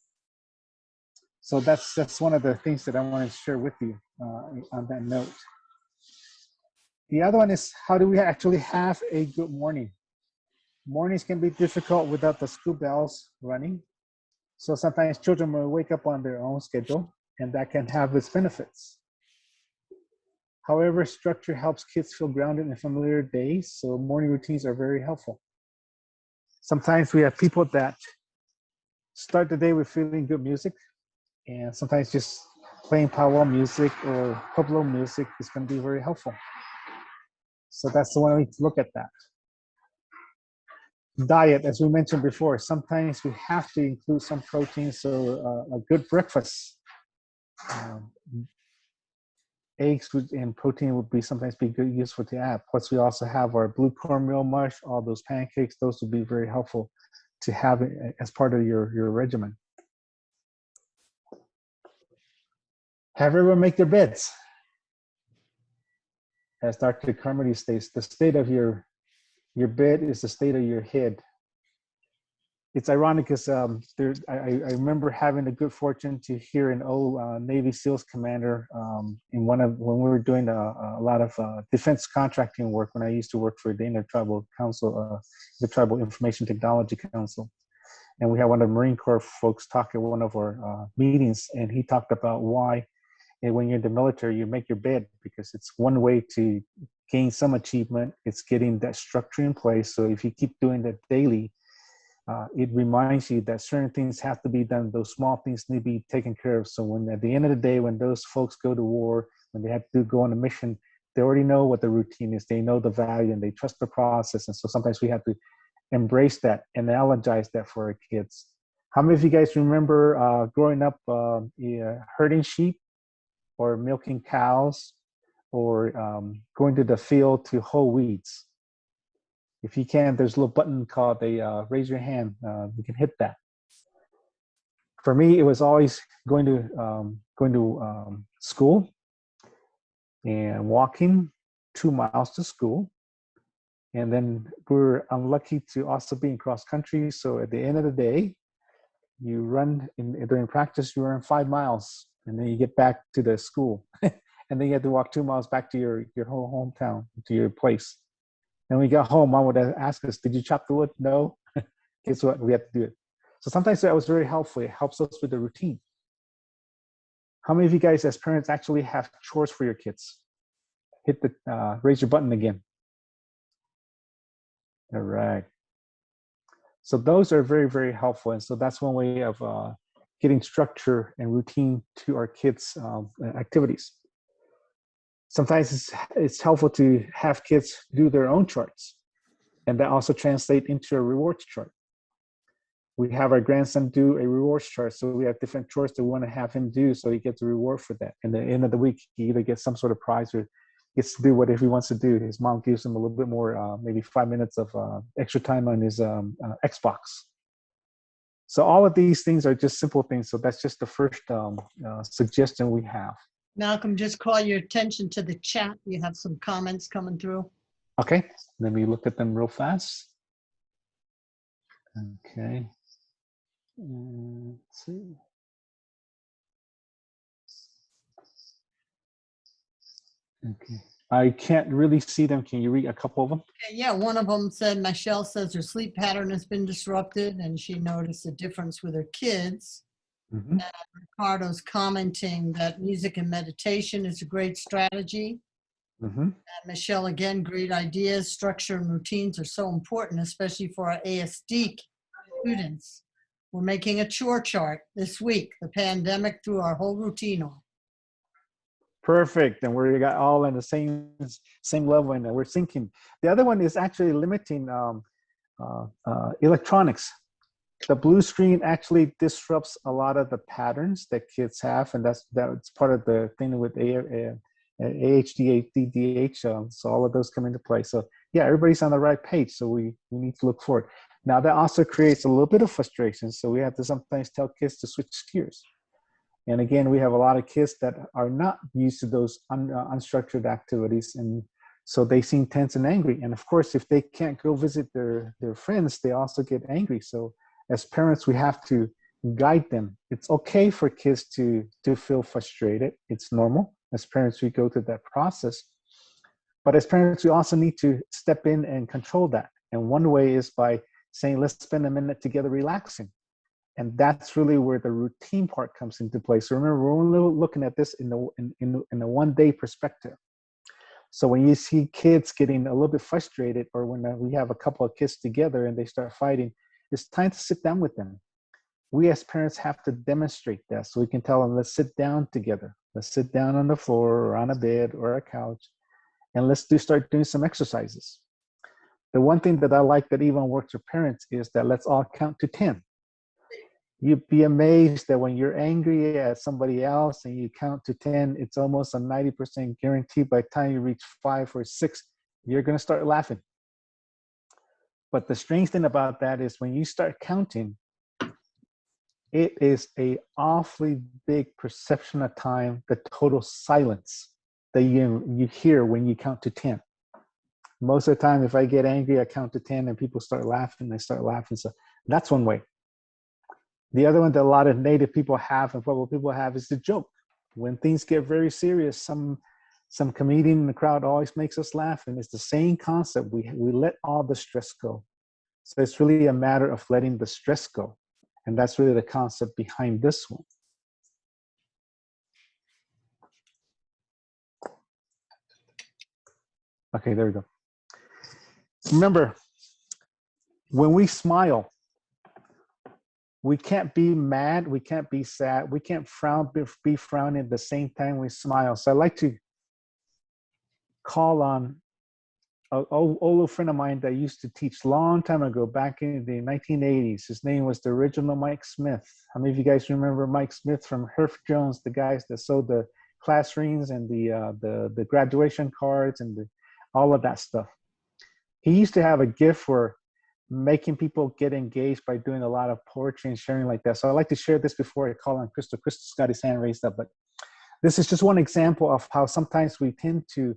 So that's one of the things that I want to share with you on that note. The other one is, how do we actually have a good morning? Mornings can be difficult without the school bells running. So sometimes children will wake up on their own schedule, and that can have its benefits. However, structure helps kids feel grounded in familiar days, so morning routines are very helpful. Sometimes we have people that start the day with feeling good music, and sometimes just playing powwow music or pueblo music is going to be very helpful. So that's the one we need to look at that. Diet, as we mentioned before, sometimes we have to include some protein, so a good breakfast. Eggs and protein would be sometimes be good, useful to add. Plus, we also have our blue cornmeal mush, all those pancakes. Those would be very helpful to have as part of your regimen. Have everyone make their beds. As Dr. Carmody states, the state of your bed is the state of your head. It's ironic because I remember having the good fortune to hear an old Navy SEALs commander when we were doing a lot of defense contracting work when I used to work for the Intertribal Council, the Tribal Information Technology Council. And we had one of the Marine Corps folks talk at one of our meetings, and he talked about why when you're in the military, you make your bed because it's one way to gain some achievement. It's getting that structure in place. So if you keep doing that daily, it reminds you that certain things have to be done. Those small things need to be taken care of. So when at the end of the day, when those folks go to war, when they have to go on a mission, they already know what the routine is. They know the value and they trust the process. And so sometimes we have to embrace that and analogize that for our kids. How many of you guys remember growing up herding sheep or milking cows or going to the field to hoe weeds? If you can, there's a little button called a raise your hand. You can hit that. For me, it was always going to school and walking 2 miles to school. And then we're unlucky to also be in cross country. So at the end of the day, you run during practice, you run 5 miles, and then you get back to the school. And then you have to walk 2 miles back to your whole hometown, to your place. And when we got home, Mom would ask us, did you chop the wood? No. Guess what? We have to do it. So sometimes that was very helpful. It helps us with the routine. How many of you guys as parents actually have chores for your kids? Hit the raise your button again. All right. So those are very, very helpful. And so that's one way of getting structure and routine to our kids' activities. Sometimes it's helpful to have kids do their own charts, and that also translates into a rewards chart. We have our grandson do a rewards chart, so we have different chores that we want to have him do, so he gets a reward for that. And at the end of the week, he either gets some sort of prize or gets to do whatever he wants to do. His mom gives him a little bit more, maybe 5 minutes of extra time on his Xbox. So all of these things are just simple things. So that's just the first suggestion we have. Malcolm, just call your attention to the chat. You have some comments coming through. Okay, let me look at them real fast. Okay, let's see. Okay, I can't really see them. Can you read a couple of them? Okay, yeah, one of them said, Michelle says her sleep pattern has been disrupted and she noticed a difference with her kids. Mhm. Ricardo's commenting that music and meditation is a great strategy. Mhm. And Michelle, again, great ideas. Structure and routines are so important, especially for our ASD students. We're making a chore chart this week. The pandemic threw our whole routine off. Perfect, and we got all in the same level, and we're syncing. The other one is actually limiting electronics. The blue screen actually disrupts a lot of the patterns that kids have, and that's part of the thing with ADHD, ADHD. So all of those come into play. So yeah, everybody's on the right page. So we need to look forward. Now that also creates a little bit of frustration. So we have to sometimes tell kids to switch gears. And again, we have a lot of kids that are not used to those unstructured activities, and so they seem tense and angry. And of course, if they can't go visit their friends, they also get angry. So as parents, we have to guide them. It's okay for kids to feel frustrated. It's normal. As parents, we go through that process. But as parents, we also need to step in and control that. And one way is by saying, let's spend a minute together relaxing. And that's really where the routine part comes into play. So remember, we're only looking at this in a one-day perspective. So when you see kids getting a little bit frustrated, or when we have a couple of kids together and they start fighting, it's time to sit down with them. We as parents have to demonstrate that. So we can tell them, let's sit down together. Let's sit down on the floor or on a bed or a couch, and let's start doing some exercises. The one thing that I like that even works for parents is that let's all count to 10. You'd be amazed that when you're angry at somebody else and you count to 10, it's almost a 90% guarantee by the time you reach 5 or 6, you're going to start laughing. But the strange thing about that is when you start counting, it is a awfully big perception of time, the total silence that you hear when you count to 10. Most of the time, if I get angry, I count to 10 and people start laughing, they start laughing. So that's one way. The other one that a lot of Native people have and Pueblo people have is the joke. When things get very serious, some comedian in the crowd always makes us laugh, and it's the same concept. We let all the stress go. So it's really a matter of letting the stress go. And that's really the concept behind this one. Okay, there we go. Remember, when we smile, we can't be mad, we can't be sad, we can't be frowning at the same time we smile. So I like to call on an old friend of mine that used to teach a long time ago, back in the 1980s. His name was the original Mike Smith. How many of you guys remember Mike Smith from Herff Jones, the guys that sewed the class rings and the graduation cards and all of that stuff? he used to have a gift for making people get engaged by doing a lot of poetry and sharing like that. So I'd like to share this before I call on Crystal. Crystal's got his hand raised up, but this is just one example of how sometimes we tend to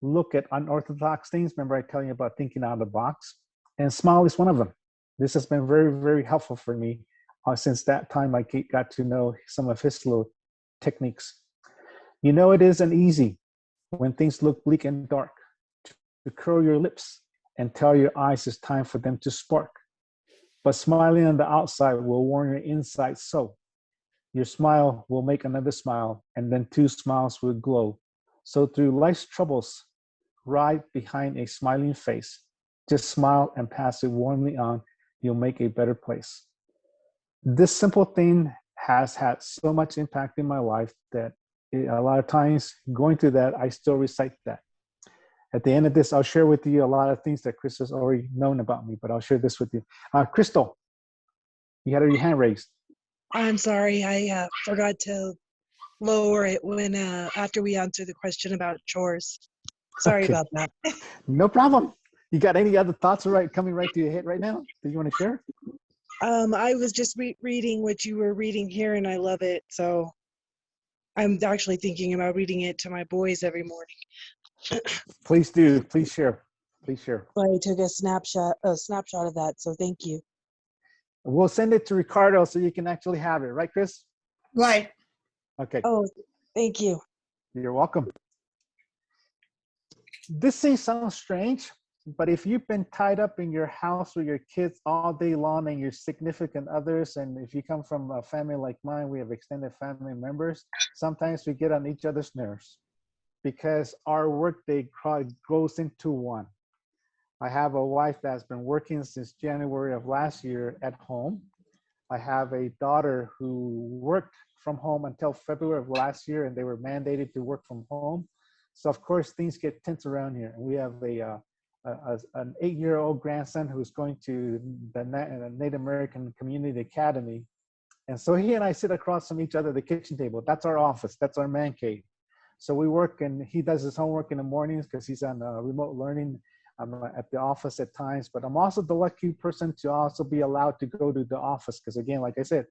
look at unorthodox things. Remember I tell you about thinking out of the box? And smile is one of them. This has been very, very helpful for me since that time I got to know some of his little techniques. You know, it isn't easy when things look bleak and dark to curl your lips and tell your eyes it's time for them to spark. But smiling on the outside will warm your inside so. Your smile will make another smile, and then two smiles will glow. So through life's troubles, right behind a smiling face, just smile and pass it warmly on. You'll make a better place. This simple thing has had so much impact in my life that a lot of times going through that, I still recite that. At the end of this, I'll share with you a lot of things that Chris has already known about me, but I'll share this with you. Crystal, you had your hand raised. I'm sorry, I forgot to lower it when after we answered the question about chores. Sorry Okay. about that. No problem. You got any other thoughts coming right to your head right now that you want to share? I was just reading what you were reading here, and I love it. So I'm actually thinking about reading it to my boys every morning. Please do. Please share. Please share. So I took a snapshot of that. So thank you. We'll send it to Ricardo so you can actually have it. Right, Chris? Right. Okay. Oh, thank you. You're welcome. This thing sounds strange, but if you've been tied up in your house with your kids all day long and your significant others, and if you come from a family like mine, we have extended family members, sometimes we get on each other's nerves because our workday goes into one. I have a wife that's been working since January of last year at home. I have a daughter who worked from home until February of last year, and they were mandated to work from home. So of course things get tense around here. And we have an 8-year-old grandson who's going to the Native American Community Academy. And so he and I sit across from each other at the kitchen table. That's our office. That's our man cave. So we work, and he does his homework in the mornings because he's on remote learning. I'm at the office at times, but I'm also the lucky person to also be allowed to go to the office because, again, like I said,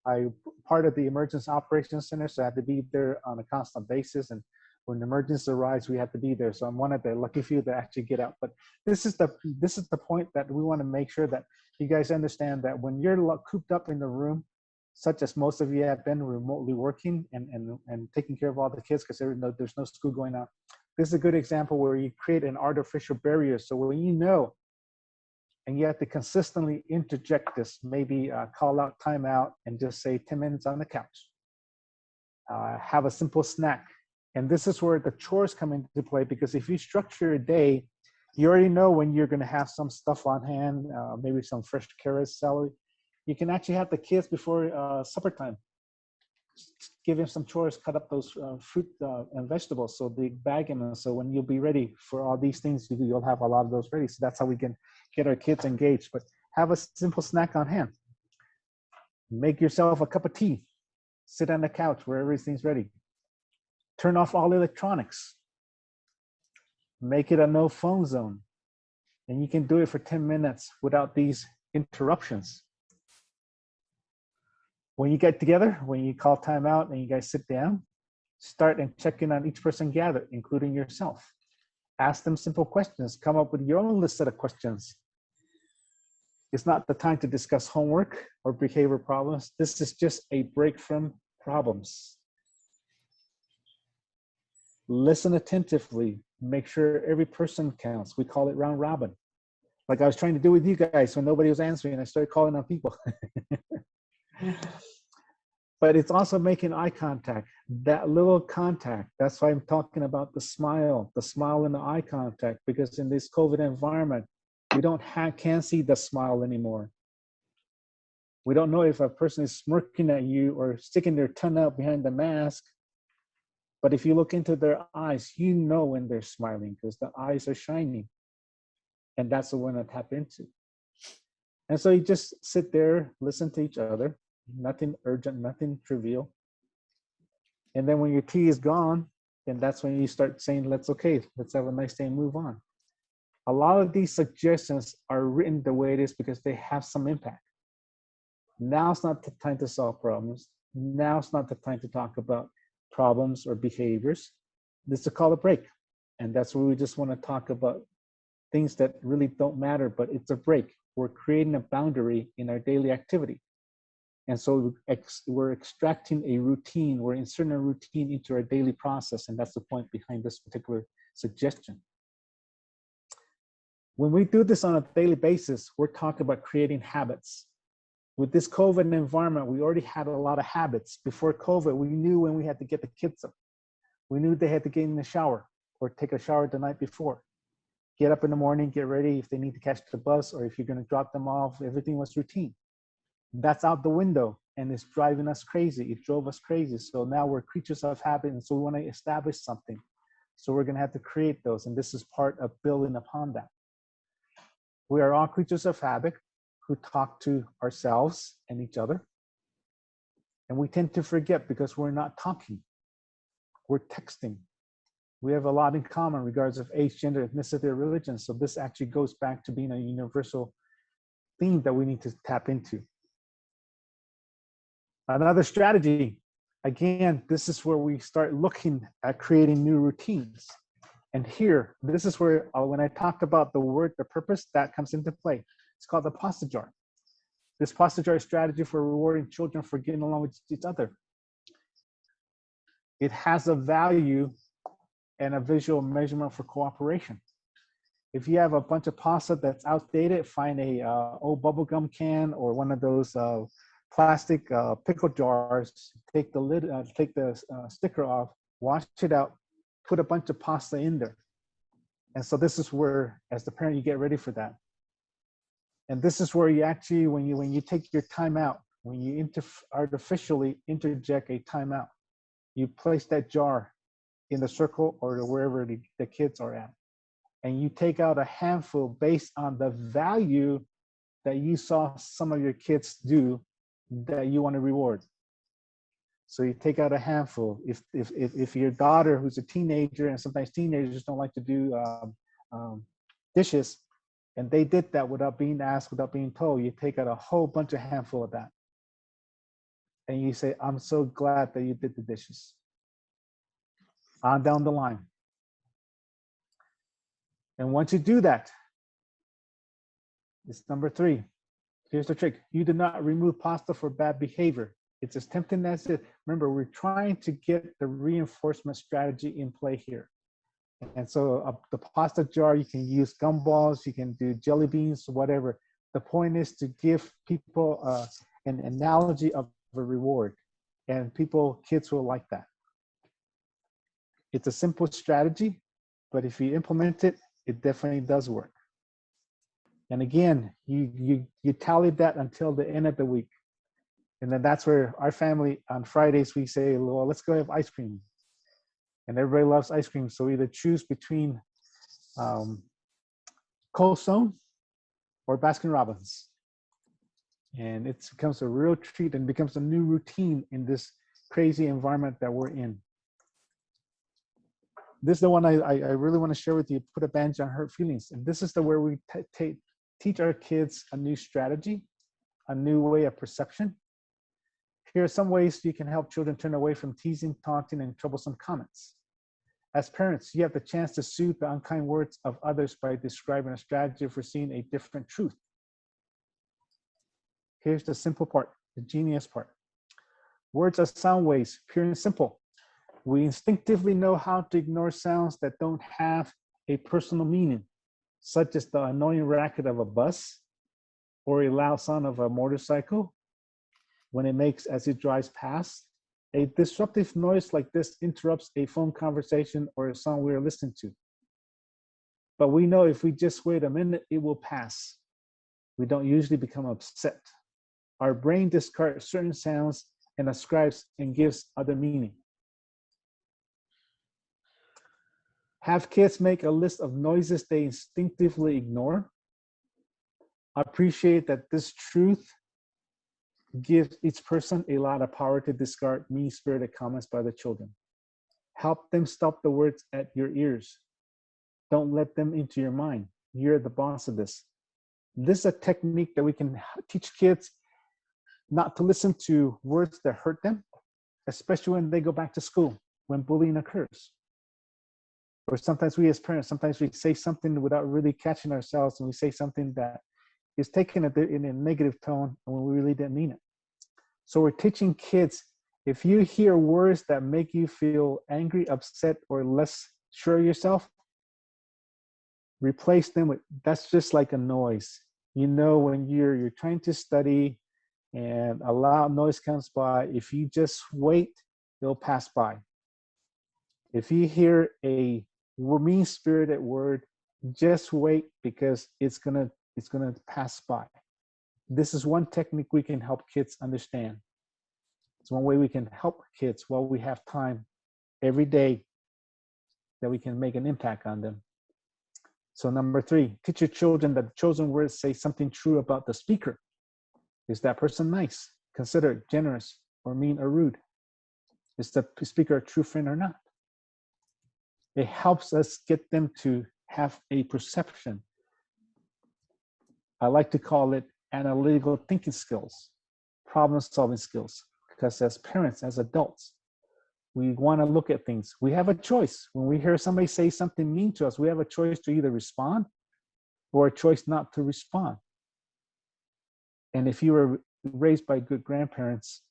I'm part of the Emergency Operations Center, so I had to be there on a constant basis. And when the emergency arrives, we have to be there. So I'm one of the lucky few that actually get out. But this is the point that we want to make sure that you guys understand that when you're cooped up in the room, such as most of you have been remotely working and taking care of all the kids because there's no school going on. This is a good example where you create an artificial barrier. So when you know, and you have to consistently interject this, maybe call out timeout and just say 10 minutes on the couch. Have a simple snack. And this is where the chores come into play, because if you structure a day, you already know when you're going to have some stuff on hand, maybe some fresh carrots, celery. You can actually have the kids before supper time. Give them some chores, cut up those fruit and vegetables, so they bag them. So when you'll be ready for all these things, you'll have a lot of those ready. So that's how we can get our kids engaged. But have a simple snack on hand. Make yourself a cup of tea. Sit on the couch where everything's ready. Turn off all electronics. Make it a no phone zone. And you can do it for 10 minutes without these interruptions. When you get together, when you call time out and you guys sit down, start and check in on each person gathered, including yourself. Ask them simple questions. Come up with your own list of questions. It's not the time to discuss homework or behavior problems. This is just a break from problems. Listen attentively. Make sure every person counts. We call it round robin. Like I was trying to do with you guys when nobody was answering, I started calling on people. But it's also making eye contact, that little contact. That's why I'm talking about the smile and the eye contact, because in this COVID environment, we can't see the smile anymore. We don't know if a person is smirking at you or sticking their tongue out behind the mask. But if you look into their eyes, you know when they're smiling because the eyes are shining. And that's the one to tap into. And so you just sit there, listen to each other. Nothing urgent, nothing trivial. And then when your tea is gone, then that's when you start saying, let's have a nice day and move on. A lot of these suggestions are written the way it is because they have some impact. Now's not the time to solve problems. Now's not the time to talk about problems or behaviors. This is a call a break. And that's where we just want to talk about things that really don't matter, but it's a break. We're creating a boundary in our daily activity. And so we're extracting a routine, we're inserting a routine into our daily process. And that's the point behind this particular suggestion. When we do this on a daily basis, we're talking about creating habits. With this COVID environment, we already had a lot of habits. Before COVID, we knew when we had to get the kids up. We knew they had to get in the shower or take a shower the night before. Get up in the morning, get ready if they need to catch the bus or if you're going to drop them off. Everything was routine. That's out the window and it's driving us crazy. It drove us crazy. So now we're creatures of habit and so we want to establish something. So we're going to have to create those. And this is part of building upon that. We are all creatures of habit who talk to ourselves and each other. And we tend to forget because we're not talking. We're texting. We have a lot in common regardless of age, gender, ethnicity, or religion. So this actually goes back to being a universal theme that we need to tap into. Another strategy, again, this is where we start looking at creating new routines. And here, this is where when I talked about the word, the purpose, that comes into play. It's called the pasta jar. This pasta jar is strategy for rewarding children for getting along with each other. It has a value and a visual measurement for cooperation. If you have a bunch of pasta that's outdated, find a old bubblegum can or one of those plastic pickle jars, take the lid, take the sticker off, wash it out, put a bunch of pasta in there. And so this is where, as the parent, you get ready for that. And this is where you actually, when you take your time out, when you artificially interject a timeout, you place that jar in the circle or wherever the kids are at. And you take out a handful based on the value that you saw some of your kids do that you want to reward. So you take out a handful. If your daughter, who's a teenager, and sometimes teenagers don't like to do dishes, and they did that without being asked, without being told, you take out a whole bunch of handful of that. And you say, I'm so glad that you did the dishes. On down the line. And once you do that, it's number 3. Here's the trick. You do not remove pasta for bad behavior. It's as tempting as it. Remember, we're trying to get the reinforcement strategy in play here. And so the pasta jar, you can use gumballs, you can do jelly beans, whatever. The point is to give people an analogy of a reward. And kids will like that. It's a simple strategy, but if you implement it, it definitely does work. And again, you tally that until the end of the week. And then that's where our family, on Fridays, we say, well, let's go have ice cream. And everybody loves ice cream. So either choose between Cold Stone or Baskin Robbins. And it becomes a real treat and becomes a new routine in this crazy environment that we're in. This is the one I really want to share with you, put a bandage on hurt feelings. And this is where we teach our kids a new strategy, a new way of perception. Here are some ways you can help children turn away from teasing, taunting, and troublesome comments. As parents, you have the chance to soothe the unkind words of others by describing a strategy for seeing a different truth. Here's the simple part, the genius part. Words are sound waves, pure and simple. We instinctively know how to ignore sounds that don't have a personal meaning, such as the annoying racket of a bus or a loud sound of a motorcycle when it makes as it drives past. A disruptive noise like this interrupts a phone conversation or a song we are listening to. But we know if we just wait a minute, it will pass. We don't usually become upset. Our brain discards certain sounds and ascribes and gives other meaning. Have kids make a list of noises they instinctively ignore. Appreciate that this truth gives each person a lot of power to discard mean-spirited comments by the children. Help them stop the words at your ears. Don't let them into your mind. You're the boss of this. This is a technique that we can teach kids not to listen to words that hurt them, especially when they go back to school, when bullying occurs. Or sometimes we as parents, sometimes we say something without really catching ourselves, and we say something that is taken in a negative tone when we really didn't mean it. So we're teaching kids, if you hear words that make you feel angry, upset, or less sure of yourself, replace them with, that's just like a noise. You know, when you're trying to study and a loud noise comes by, if you just wait, it'll pass by. If you hear a mean-spirited word, just wait, because it's gonna pass by. This is one technique we can help kids understand. It's one way we can help kids while we have time every day that we can make an impact on them. So number 3, teach your children that the chosen words say something true about the speaker. Is that person nice, considerate, generous, or mean or rude? Is the speaker a true friend or not? It helps us get them to have a perception. I like to call it analytical thinking skills, problem solving skills, because as parents, as adults, we want to look at things. We have a choice. When we hear somebody say something mean to us, we have a choice to either respond or a choice not to respond. And if you were raised by good grandparents,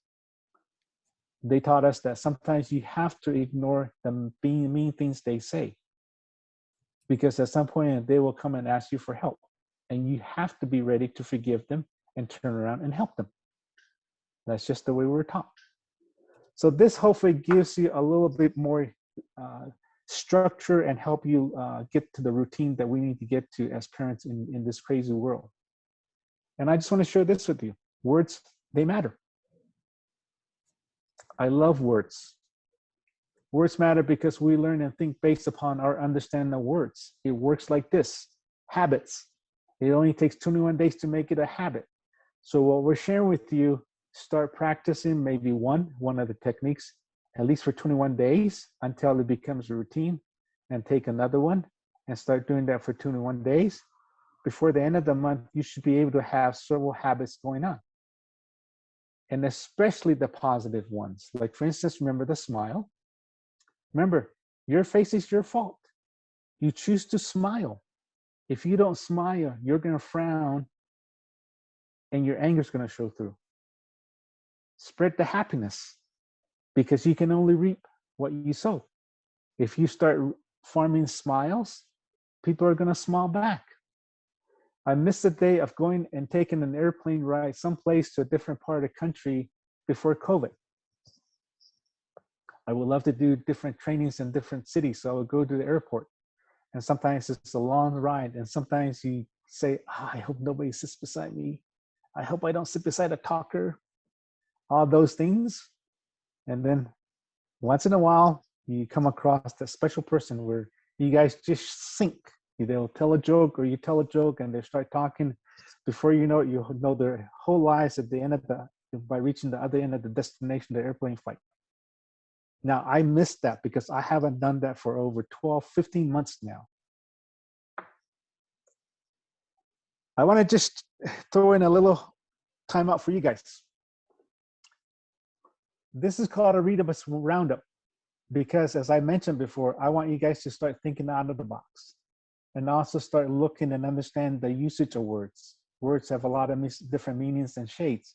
they taught us that sometimes you have to ignore the mean things they say, because at some point they will come and ask you for help, and you have to be ready to forgive them and turn around and help them. That's just the way we're taught. So this hopefully gives you a little bit more structure and help you get to the routine that we need to get to as parents in this crazy world. And I just want to share this with you. Words, they matter. I love words. Words matter because we learn and think based upon our understanding of words. It works like this. Habits. It only takes 21 days to make it a habit. So what we're sharing with you, start practicing maybe one of the techniques, at least for 21 days until it becomes a routine, and take another one and start doing that for 21 days. Before the end of the month, you should be able to have several habits going on. And especially the positive ones. Like for instance, remember the smile. Remember, your face is your fault. You choose to smile. If you don't smile, you're gonna frown and your anger is gonna show through. Spread the happiness, because you can only reap what you sow. If you start farming smiles, people are gonna smile back. I missed a day of going and taking an airplane ride someplace to a different part of the country before COVID. I would love to do different trainings in different cities, so I would go to the airport. And sometimes it's a long ride, and sometimes you say, I hope nobody sits beside me. I hope I don't sit beside a talker. All those things. And then once in a while, you come across that special person where you guys just sync. They'll tell a joke or you tell a joke and they start talking. Before you know it, you know their whole lives at the end of by reaching the other end of the destination, the airplane flight. Now, I missed that because I haven't done that for over 12, 15 months now. I want to just throw in a little timeout for you guys. This is called a Readable Roundup because, as I mentioned before, I want you guys to start thinking out of the box and also start looking and understand the usage of words. Words have a lot of different meanings and shades.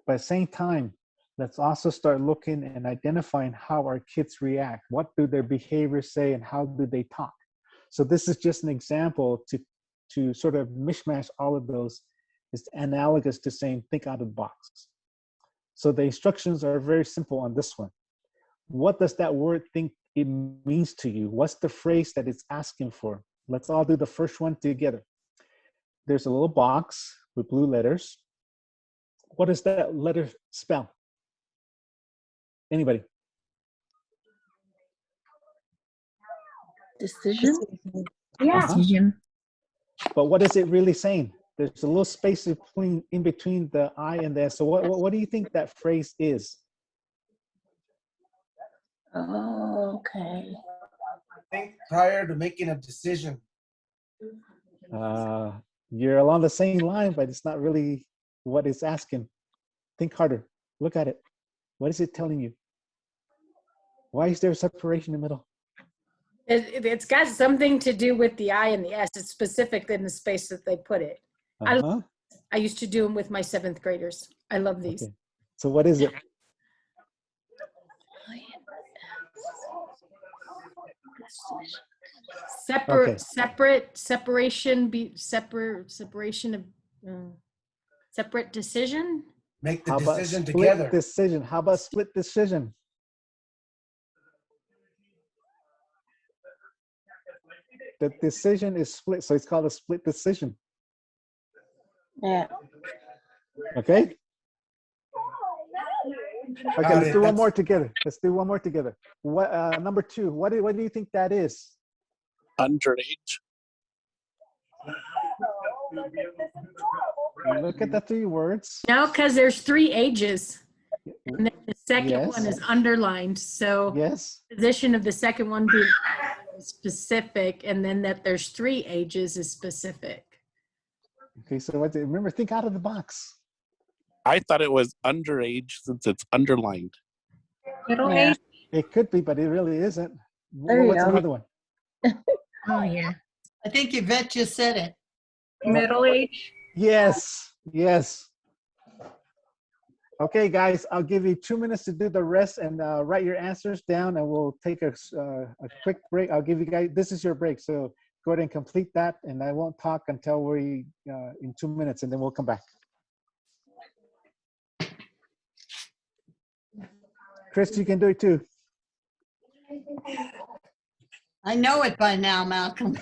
But at the same time, let's also start looking and identifying how our kids react. What do their behaviors say and how do they talk? So this is just an example to sort of mishmash all of those. It's analogous to saying think out of the box. So the instructions are very simple on this one. What does that word think it means to you? What's the phrase that it's asking for? Let's all do the first one together. There's a little box with blue letters. What does that letter spell? Anybody? Decision? Yeah. Decision. But what is it really saying? There's a little space in between the I and the S. So what do you think that phrase is? Oh, okay. Think prior to making a decision. You're along the same line, but it's not really what it's asking. Think harder. Look at it. What is it telling you? Why is there a separation in the middle? It's got something to do with the I and the S. It's specific in the space that they put it. Uh-huh. I used to do them with my 7th graders. I love these. Okay. So what is it? Okay. Separation of, separate decision. Make the How about decision split together. decision? How about split decision? The decision is split, so it's called a split decision. Yeah. Okay? Okay, Got let's it. do one That's- more together. Let's do one more together. What number 2? What do you think that is? Underage. Look at the 3 words. No, because there's 3 ages. And then the second one Yes. is underlined. So Yes. position of the second one being specific, and then that there's 3 ages is specific. Okay, so remember, think out of the box. I thought it was underage since it's underlined. Middle Yeah. age. It could be, but it really isn't. There you What's go. another one? Oh yeah. I think Yvette just said it. Middle age. Yes, yes. Okay, guys, I'll give you 2 minutes to do the rest and write your answers down, and we'll take a quick break. I'll give you guys, this is your break, so go ahead and complete that, and I won't talk until we, in 2 minutes, and then we'll come back. Chris, you can do it too. I know it by now, Malcolm.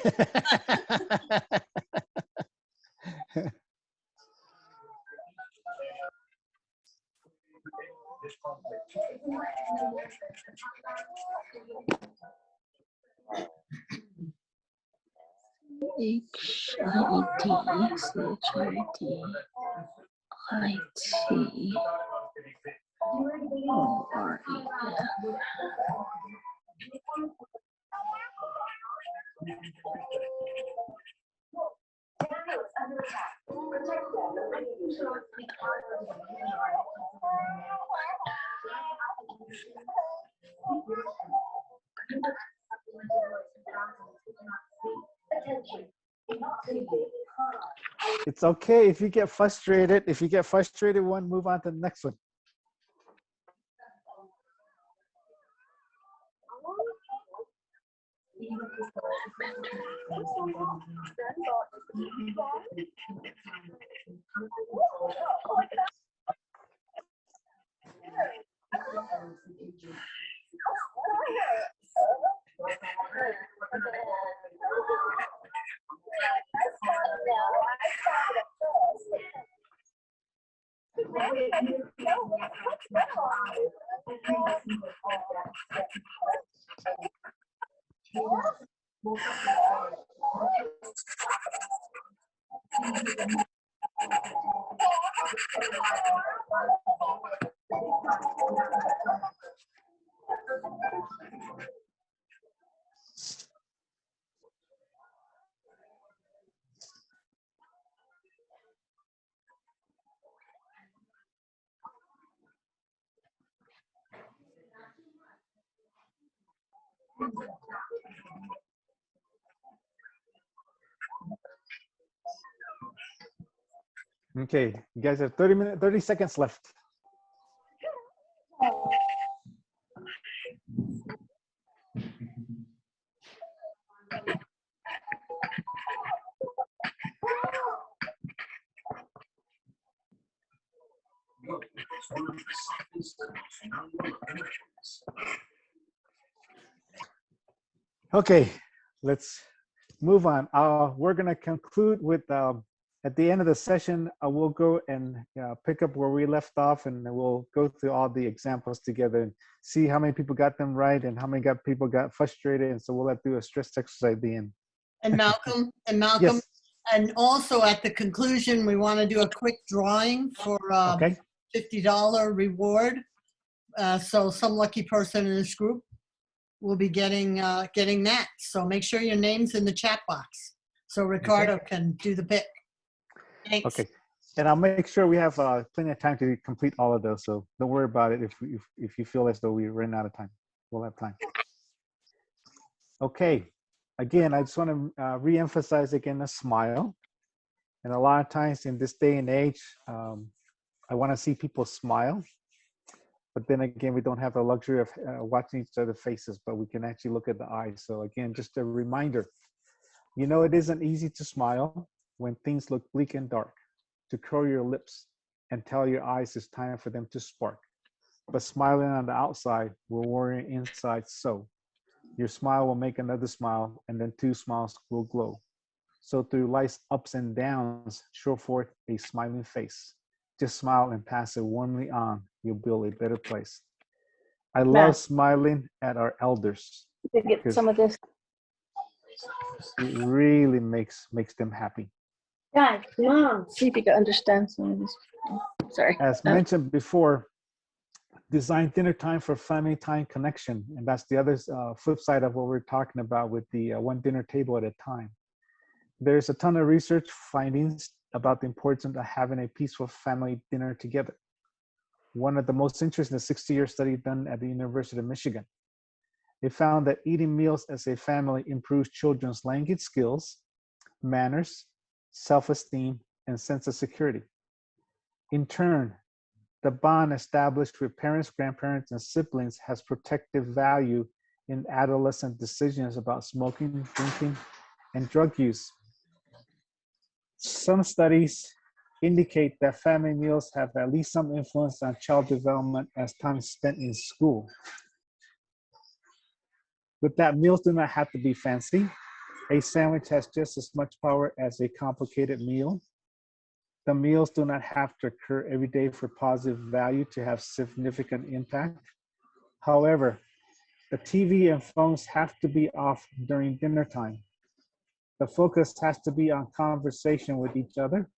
It's okay if you get frustrated. If you get frustrated, move on to the next one. Okay, you guys have 30 seconds left. Okay, let's move on. We're going to conclude with, at the end of the session, we'll go and pick up where we left off, and we'll go through all the examples together and see how many people got them right and how many people got frustrated. And so we'll do a stress exercise at the end. And Malcolm, Yes. and also at the conclusion, we want to do a quick drawing for Okay. $50 reward. So some lucky person in this group will be getting that. So make sure your name's in the chat box so Ricardo can do the pick. Thanks. Okay. And I'll make sure we have plenty of time to complete all of those. So don't worry about it if you feel as though we ran out of time. We'll have time. Okay. Again, I just want to re-emphasize again a smile. And a lot of times in this day and age, I want to see people smile. But then again, we don't have the luxury of watching each other's faces, but we can actually look at the eyes. So again, just a reminder, you know, it isn't easy to smile when things look bleak and dark, to curl your lips and tell your eyes it's time for them to spark. But smiling on the outside will warn your inside so. Your smile will make another smile, and then two smiles will glow. So through life's ups and downs, show forth a smiling face. Just smile and pass it warmly on. You'll build a better place. I love Matt. smiling at our elders. To get some of this. It really makes them happy. Dad, Mom. See if you can understand some of this. Sorry. As mentioned before, design dinner time for family time connection. And that's the other flip side of what we're talking about with the one dinner table at a time. There's a ton of research findings about the importance of having a peaceful family dinner together. One of the most interesting, a 60-year study done at the University of Michigan. They found that eating meals as a family improves children's language skills, manners, self-esteem, and sense of security. In turn, the bond established with parents, grandparents, and siblings has protective value in adolescent decisions about smoking, drinking, and drug use. Some studies indicate that family meals have at least some influence on child development as time spent in school. With that, meals do not have to be fancy. A sandwich has just as much power as a complicated meal. The meals do not have to occur every day for positive value to have significant impact. However, the TV and phones have to be off during dinner time. The focus has to be on conversation with each other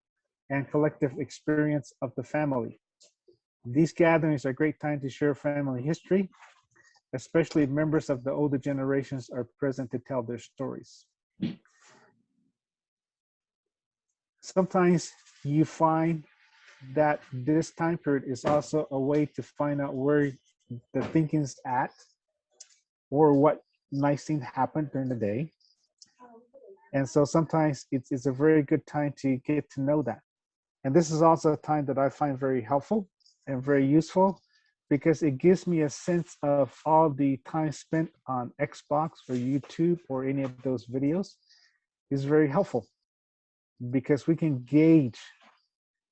and collective experience of the family. These gatherings are a great time to share family history, especially if members of the older generations are present to tell their stories. Sometimes you find that this time period is also a way to find out where the thinking's at or what nice thing happened during the day. And so sometimes it's a very good time to get to know that. And this is also a time that I find very helpful and very useful because it gives me a sense of all the time spent on Xbox or YouTube or any of those videos is very helpful because we can gauge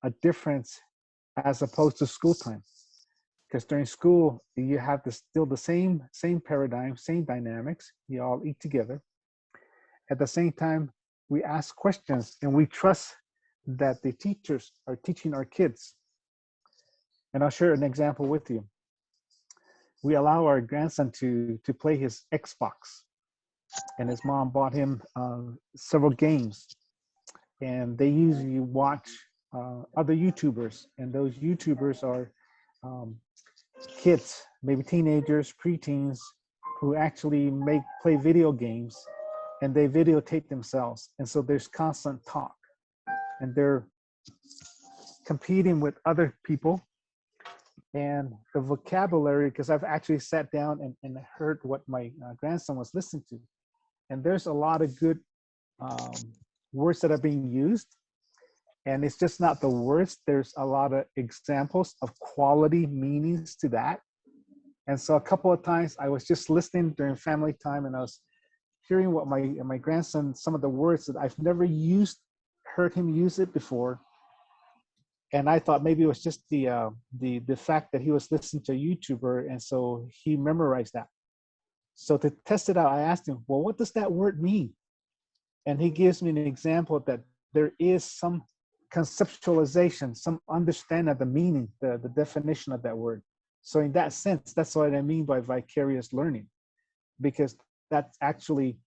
a difference as opposed to school time. Because during school, you have still the same paradigm, same dynamics. You all eat together. At the same time, we ask questions and we trust that the teachers are teaching our kids. And I'll share an example with you. We allow our grandson to play his Xbox, and his mom bought him several games. And they usually watch other YouTubers, and those YouTubers are kids, maybe teenagers, preteens, who actually play video games, and they videotape themselves. And so there's constant talk, and they're competing with other people. And the vocabulary, because I've actually sat down and heard what my grandson was listening to, and there's a lot of good words that are being used. And it's just not the words, there's a lot of examples of quality meanings to that. And so a couple of times I was just listening during family time, and I was hearing what my grandson, some of the words that I've never heard him use it before. And I thought maybe it was just the fact that he was listening to a YouTuber, and so he memorized that. So to test it out, I asked him, well, what does that word mean? And he gives me an example that there is some conceptualization, some understanding of the meaning, the definition of that word. So in that sense, that's what I mean by vicarious learning, because that's actually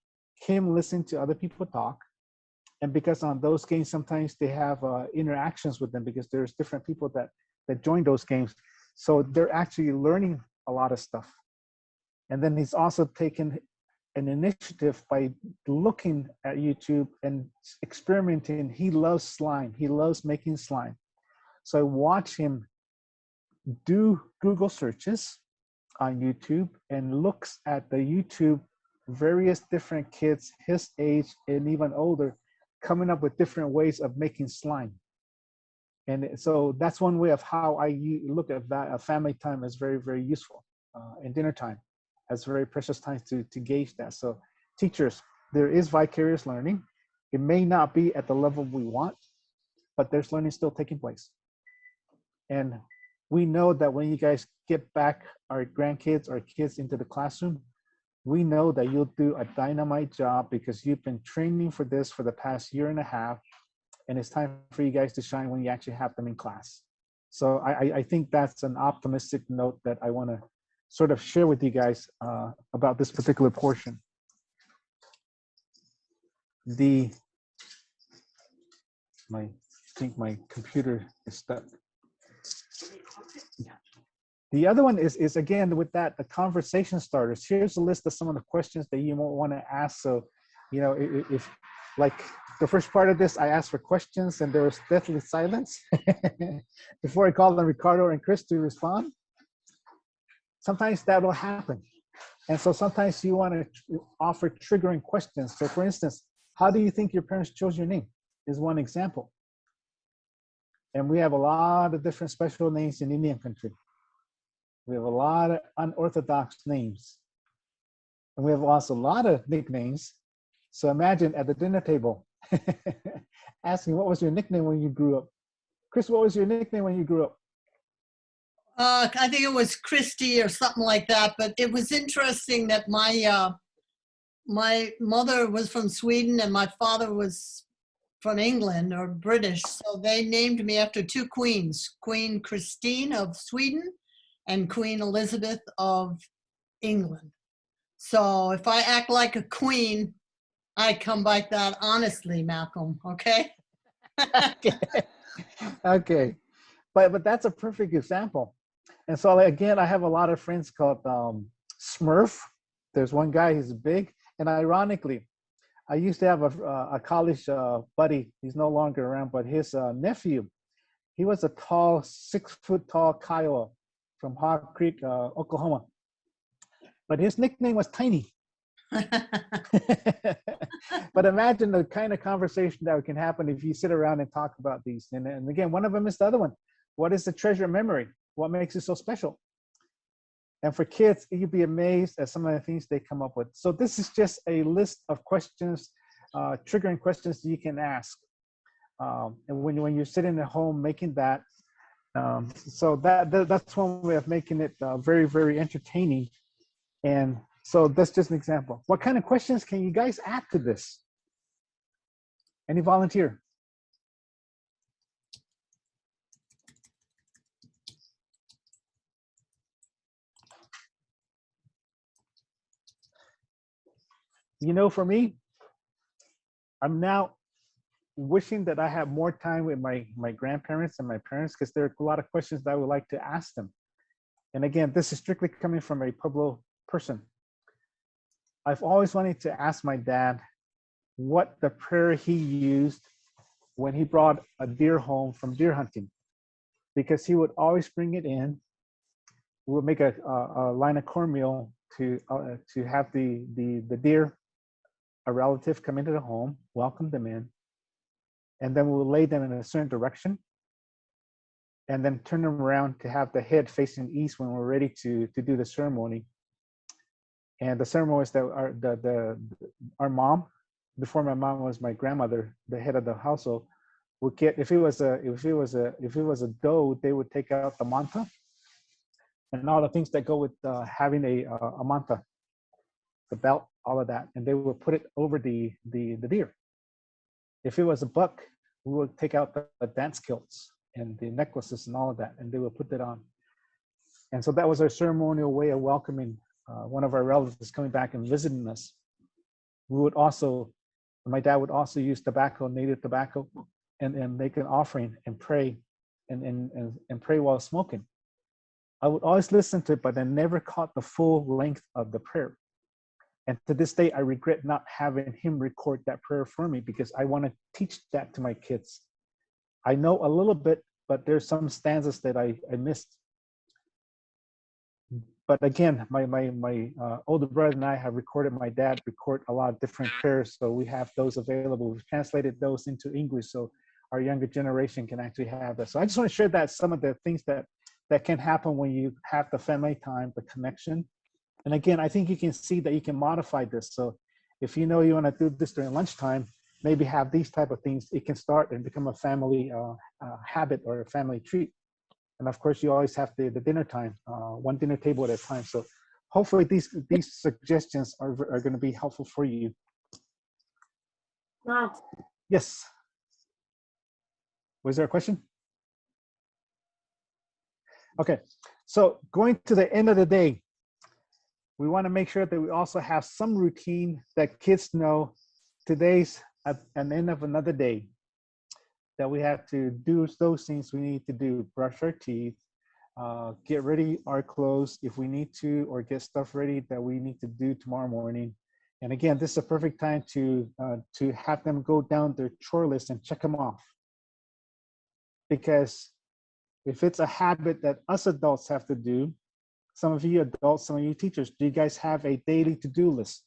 him listening to other people talk. And because on those games, sometimes they have interactions with them because there's different people that join those games. So they're actually learning a lot of stuff. And then he's also taken an initiative by looking at YouTube and experimenting. He loves slime. He loves making slime. So I watch him do Google searches on YouTube and looks at the YouTube various different kids his age and even older coming up with different ways of making slime. And so that's one way of how I look at that. Family time is very, very useful, and dinner time as very precious times to gauge that. So teachers, there is vicarious learning. It may not be at the level we want, but there's learning still taking place. And we know that when you guys get back our grandkids or kids into the classroom, we know that you'll do a dynamite job because you've been training for this for the past year and a half, and it's time for you guys to shine when you actually have them in class. So I think that's an optimistic note that I want to sort of share with you guys about this particular portion. I think my computer is stuck. Yeah. The other one is again with that, the conversation starters. Here's a list of some of the questions that you might want to ask. So, you know, if like the first part of this, I asked for questions and there was definitely silence before I called on Ricardo and Chris to respond. Sometimes that will happen. And so sometimes you want to offer triggering questions. So for instance, how do you think your parents chose your name is one example. And we have a lot of different special names in Indian country. We have a lot of unorthodox names. And we have also a lot of nicknames. So imagine at the dinner table, asking what was your nickname when you grew up? Chris, what was your nickname when you grew up? I think it was Christy or something like that, but it was interesting that my mother was from Sweden and my father was from England or British. So they named me after two queens, Queen Christine of Sweden and Queen Elizabeth of England. So if I act like a queen, I come like that honestly, Malcolm, okay? Okay. But that's a perfect example. And so again, I have a lot of friends called Smurf. There's one guy, he's big. And ironically, I used to have a college buddy. He's no longer around, but his nephew, he was a tall, 6 foot tall Kiowa from Hog Creek, Oklahoma. But his nickname was Tiny. But imagine the kind of conversation that can happen if you sit around and talk about these. And again, one of them is the other one. What is the treasure memory? What makes it so special? And for kids, you'd be amazed at some of the things they come up with. So this is just a list of questions, triggering questions that you can ask. And when you're sitting at home making that, so that's one way of making it very, very entertaining. And so that's just an example. What kind of questions can you guys add to this? Any volunteer? You know, for me, I'm now wishing that I have more time with my grandparents and my parents because there are a lot of questions that I would like to ask them. And again, this is strictly coming from a Pueblo person. I've always wanted to ask my dad what the prayer he used when he brought a deer home from deer hunting, because he would always bring it in. We would make a line of cornmeal to have the deer, a relative, come into the home, welcome them in, and then we'll lay them in a certain direction, and then turn them around to have the head facing east when we're ready to do the ceremony. And the ceremony is that our mom, before my mom was my grandmother, the head of the household, would get, if it was a doe, they would take out the manta and all the things that go with having a manta, the belt, all of that, and they would put it over the deer. If it was a buck, we would take out the dance kilts and the necklaces and all of that, and they would put that on. And so that was our ceremonial way of welcoming one of our relatives coming back and visiting us. We would also, my dad would also use tobacco, native tobacco, and make an offering and pray and pray while smoking. I would always listen to it, but I never caught the full length of the prayer. And to this day, I regret not having him record that prayer for me because I want to teach that to my kids. I know a little bit, but there's some stanzas that I missed. But again, my older brother and I have recorded my dad record a lot of different prayers, so we have those available. We've translated those into English, so our younger generation can actually have that. So I just want to share that some of the things that can happen when you have the family time, the connection. And again, I think you can see that you can modify this. So if you know you want to do this during lunchtime, maybe have these type of things. It can start and become a family habit or a family treat. And of course, you always have the dinner time, one dinner table at a time. So hopefully these suggestions are going to be helpful for you. Wow. Yes. Was there a question? Okay. So going to the end of the day, we want to make sure that we also have some routine that kids know today's at an end of another day, that we have to do those things we need to do: brush our teeth, get ready our clothes if we need to, or get stuff ready that we need to do tomorrow morning. And again, this is a perfect time to have them go down their chore list and check them off. Because if it's a habit that us adults have to do, some of you adults, some of you teachers, do you guys have a daily to-do list?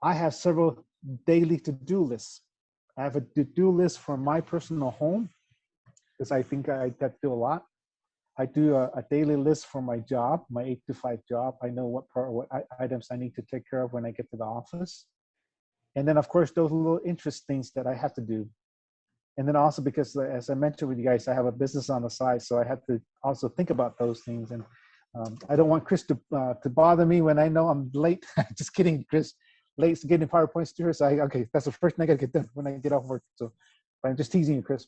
I have several daily to-do lists. I have a to-do list for my personal home, because I think I have to do a lot. I do a daily list for my job, my 8 to 5 job. I know what items I need to take care of when I get to the office. And then, of course, those little interest things that I have to do. And then also because, as I mentioned with you guys, I have a business on the side, so I have to also think about those things. And I don't want Chris to bother me when I know I'm late. Just kidding, Chris. Late to getting PowerPoints to her. So okay, that's the first thing I got to get done when I get off work. So, but I'm just teasing you, Chris.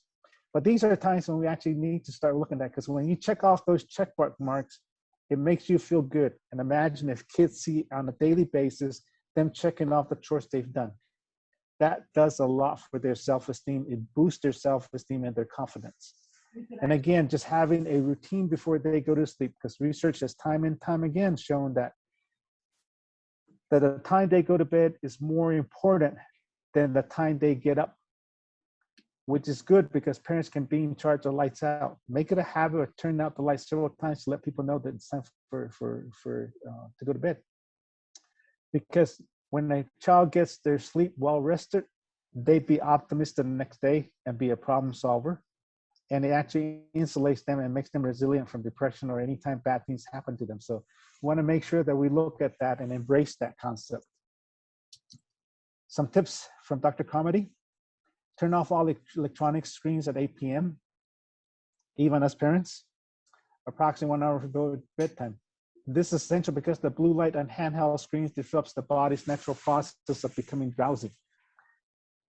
But these are times when we actually need to start looking at, because when you check off those check marks, it makes you feel good. And imagine if kids see on a daily basis them checking off the chores they've done. That does a lot for their self-esteem. It boosts their self-esteem and their confidence. And again, just having a routine before they go to sleep, because research has time and time again shown that the time they go to bed is more important than the time they get up, which is good because parents can be in charge of lights out. Make it a habit of turning out the lights several times to let people know that it's time for to go to bed. Because when a child gets their sleep well rested, they be optimistic the next day and be a problem solver. And it actually insulates them and makes them resilient from depression or anytime bad things happen to them. So we want to make sure that we look at that and embrace that concept. Some tips from Dr. Carmody: turn off all electronic screens at 8 p.m., even as parents, approximately 1 hour before bedtime. This is essential because the blue light on handheld screens disrupts the body's natural process of becoming drowsy.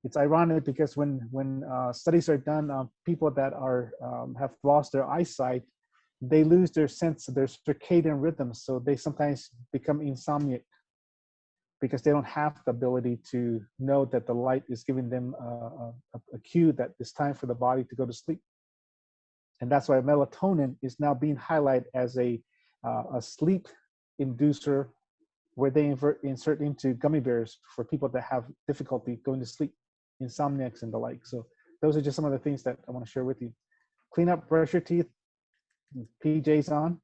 It's ironic because when studies are done on people that have lost their eyesight, they lose their sense of their circadian rhythms. So they sometimes become insomniac because they don't have the ability to know that the light is giving them a cue that it's time for the body to go to sleep. And that's why melatonin is now being highlighted as a sleep inducer, where they insert into gummy bears for people that have difficulty going to sleep, insomniacs and the like. So those are just some of the things that I want to share with you. Clean up, brush your teeth, PJs on.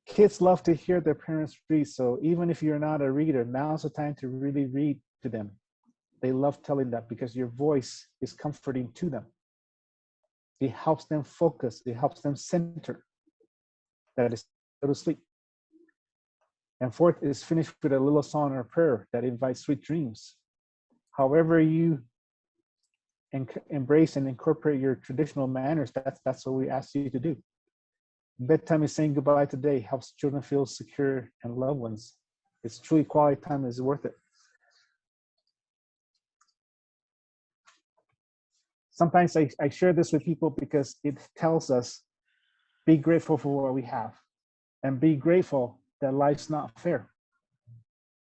Kids love to hear their parents read. So even if you're not a reader, now's the time to really read to them. They love telling that because your voice is comforting to them. It helps them focus. It helps them center. That is, go to sleep. And fourth is finish with a little song or prayer that invites sweet dreams. However you embrace and incorporate your traditional manners, that's what we ask you to do. Bedtime is saying goodbye today, helps children feel secure and loved ones. It's truly quality time, is worth it. Sometimes I share this with people because it tells us, be grateful for what we have and be grateful that life's not fair.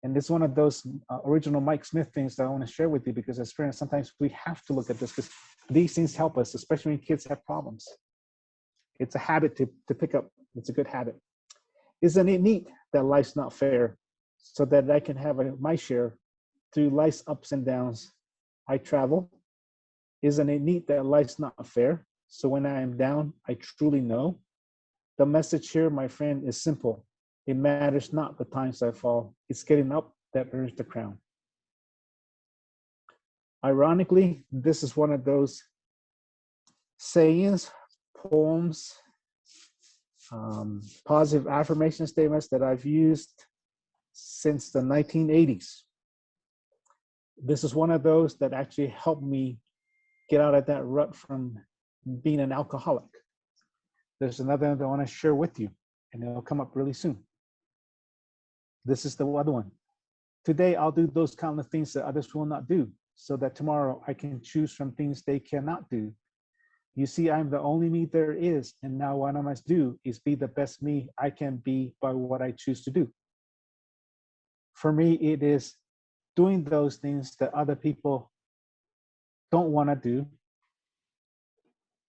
And it's one of those original Mike Smith things that I want to share with you, because as parents, sometimes we have to look at this because these things help us, especially when kids have problems. It's a habit to pick up. It's a good habit. Isn't it neat that life's not fair? so that I can have my share through life's ups and downs. I travel. Isn't it neat that life's not fair? So when I am down, I truly know. The message here, my friend, is simple. It matters not the times I fall. It's getting up that earns the crown. Ironically, this is one of those sayings, poems, positive affirmation statements that I've used since the 1980s. This is one of those that actually helped me get out of that rut from being an alcoholic. There's another one that I want to share with you, and it'll come up really soon. This is the other one. Today, I'll do those countless things that others will not do, so that tomorrow I can choose from things they cannot do. You see, I'm the only me there is, and now what I must do is be the best me I can be by what I choose to do. For me, it is doing those things that other people don't want to do,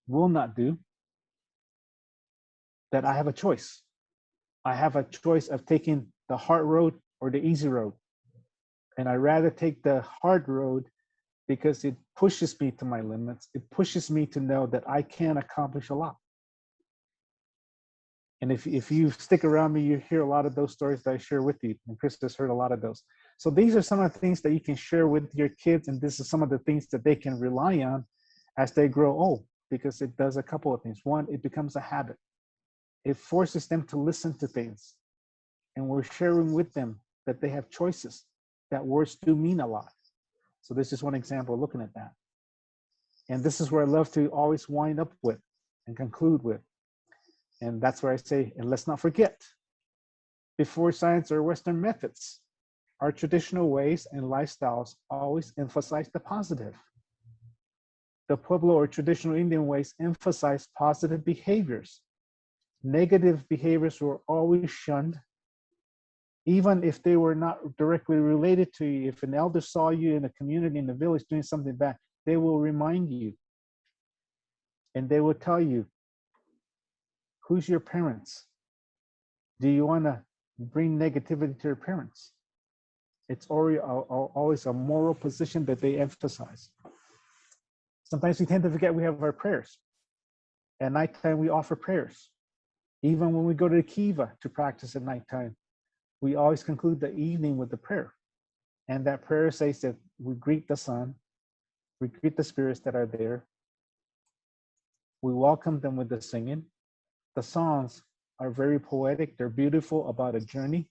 will not do, that I have a choice. I have a choice of taking the hard road or the easy road. And I rather take the hard road because it pushes me to my limits. It pushes me to know that I can accomplish a lot. And if you stick around me, you hear a lot of those stories that I share with you. And Chris has heard a lot of those. So these are some of the things that you can share with your kids. And this is some of the things that they can rely on as they grow old, because it does a couple of things. One, it becomes a habit. It forces them to listen to things. And we're sharing with them that they have choices, that words do mean a lot. So this is one example of looking at that. And this is where I love to always wind up with and conclude with. And that's where I say, and let's not forget, before science or Western methods, our traditional ways and lifestyles always emphasize the positive. The Pueblo or traditional Indian ways emphasize positive behaviors. Negative behaviors were always shunned, even if they were not directly related to you. If an elder saw you in a community, in the village, doing something bad, they will remind you. And they will tell you, who's your parents? Do you want to bring negativity to your parents? It's always a moral position that they emphasize. Sometimes we tend to forget we have our prayers. At nighttime, we offer prayers. Even when we go to the kiva to practice at nighttime, we always conclude the evening with the prayer. And that prayer says that we greet the sun, we greet the spirits that are there, we welcome them with the singing. The songs are very poetic, they're beautiful about a journey.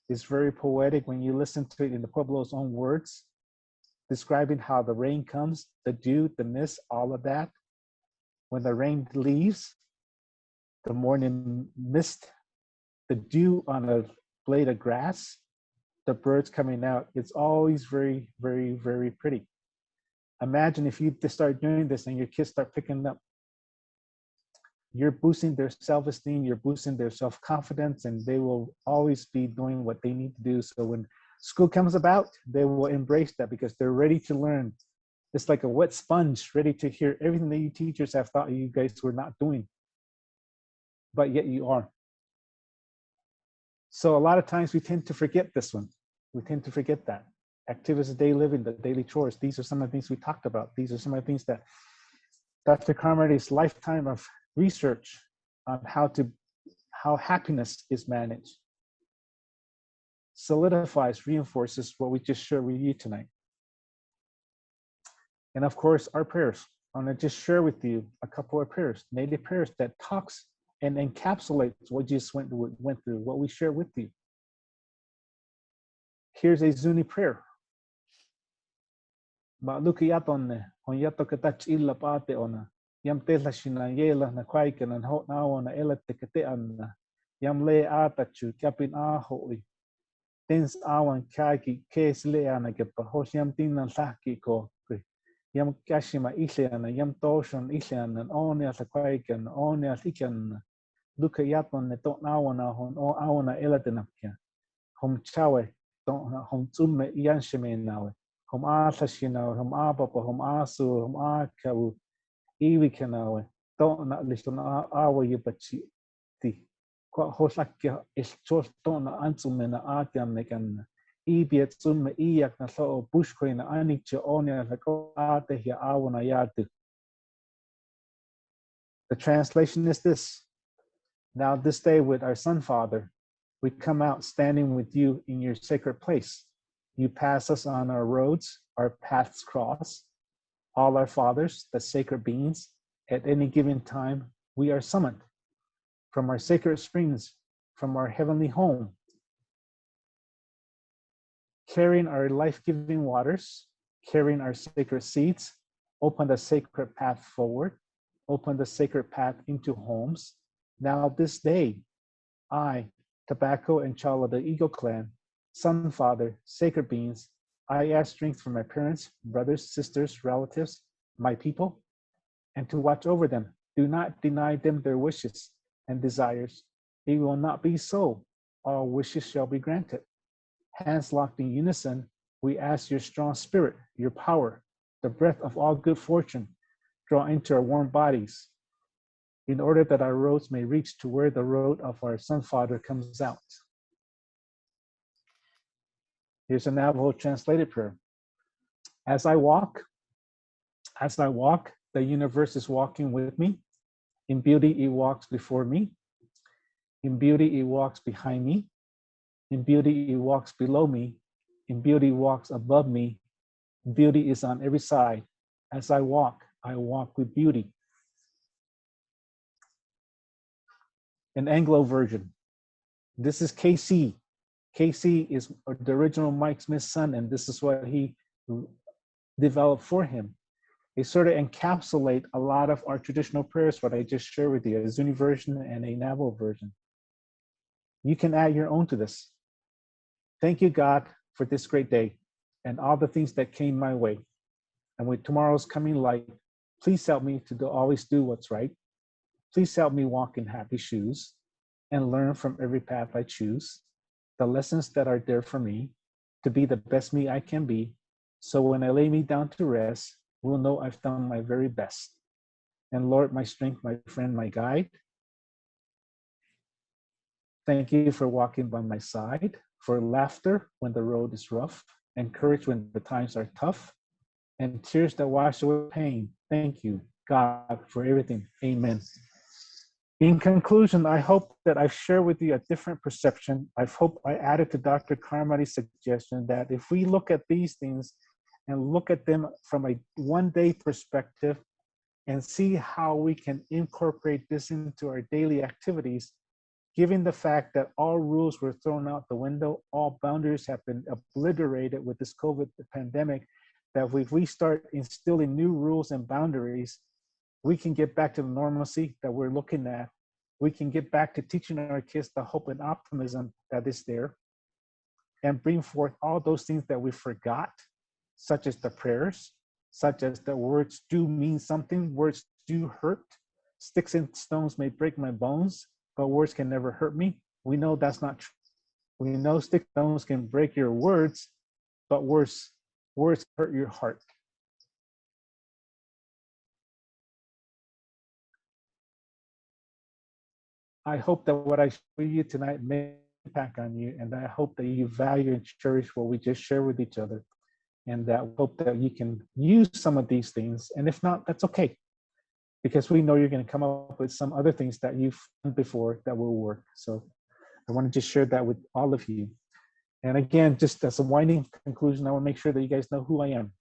It's very poetic when you listen to it in the Pueblo's own words, describing how the rain comes, the dew, the mist, all of that. When the rain leaves, the morning mist, the dew on a blade of grass, the birds coming out, it's always very, very, very pretty. Imagine if you just start doing this and your kids start picking up. You're boosting their self-esteem, you're boosting their self-confidence, and they will always be doing what they need to do. So when school comes about, they will embrace that because they're ready to learn. It's like a wet sponge, ready to hear everything that you teachers have thought you guys were not doing, but yet you are. So a lot of times we tend to forget this one. We tend to forget that. Activities of daily living, the daily chores, these are some of the things we talked about. These are some of the things that Dr. Carmody's lifetime of research on how happiness is managed solidifies, reinforces what we just shared with you tonight. And of course, our prayers. I'm going to just share with you a couple of prayers, native prayers that talks and encapsulates what just went through, what we shared with you. Here's a Zuni prayer. Ma'luki yatonne, on yato katach illa pate ona. Yam tela shinayela na kwaika na hot na ona ela tekete anna. Yam le atachu kapin ahoi. Tens awan kaki kes le ana kepa hos yam tinan laki ko. Yam kashima isleana, yam toshon isleana, one as a kwaika, one as ikan. Luka yaton ne tot na ona hon o awana ela tenapia. Hom chawe, hom tsumme yanshime nawe. Hom asashinawe, hom apapa, hom asu, hom akawu. Iwi kanawe, don't not listen awa yubachi ti. Kwa hosakia is chostona ansumena atiam negan. Ibiet sum iak na so bushkoin anicha onia lako ate hi awana yatu. The translation is this. Now this day with our Son, Father, we come out standing with you in your sacred place. You pass us on our roads, our paths cross. All our fathers, the sacred beings, at any given time, we are summoned from our sacred springs, from our heavenly home, carrying our life-giving waters, carrying our sacred seeds, open the sacred path forward, open the sacred path into homes. Now this day, I, Tobacco and Chala, the Eagle Clan, Son, Father, sacred beings, I ask strength from my parents, brothers, sisters, relatives, my people, and to watch over them. Do not deny them their wishes and desires. It will not be so. All wishes shall be granted. Hands locked in unison, we ask your strong spirit, your power, the breath of all good fortune, draw into our warm bodies, in order that our roads may reach to where the road of our Son, Father comes out. Here's a Navajo translated prayer. As I walk, the universe is walking with me. In beauty, it walks before me. In beauty, it walks behind me. In beauty, it walks below me. In beauty, it walks above me. Beauty is on every side. As I walk with beauty. An Anglo version. This is KC. KC is the original Mike Smith's son, and this is what he developed for him. They sort of encapsulate a lot of our traditional prayers, what I just shared with you, a Zuni version and a Navajo version. You can add your own to this. Thank you, God, for this great day and all the things that came my way. And with tomorrow's coming light, please help me to always do what's right. Please help me walk in happy shoes and learn from every path I choose, the lessons that are there for me, to be the best me I can be. So when I lay me down to rest, we'll know I've done my very best. And Lord, my strength, my friend, my guide, thank you for walking by my side, for laughter when the road is rough, and courage when the times are tough, and tears that wash away pain. Thank you, God, for everything. Amen. In conclusion, I hope that I've shared with you a different perception. I hope I added to Dr. Carmody's suggestion that if we look at these things and look at them from a one-day perspective and see how we can incorporate this into our daily activities, given the fact that all rules were thrown out the window, all boundaries have been obliterated with this COVID pandemic, that if we start instilling new rules and boundaries, we can get back to the normalcy that we're looking at. We can get back to teaching our kids the hope and optimism that is there, and bring forth all those things that we forgot, such as the prayers, such as the words do mean something, words do hurt. Sticks and stones may break my bones, but words can never hurt me. We know that's not true. We know sticks and stones can break your words, but words hurt your heart. I hope that what I show you tonight may impact on you, and I hope that you value and cherish what we just shared with each other, and that hope that you can use some of these things, and if not, that's okay, because we know you're going to come up with some other things that you've done before that will work. So I want to just share that with all of you. And again, just as a winding conclusion, I want to make sure that you guys know who I am.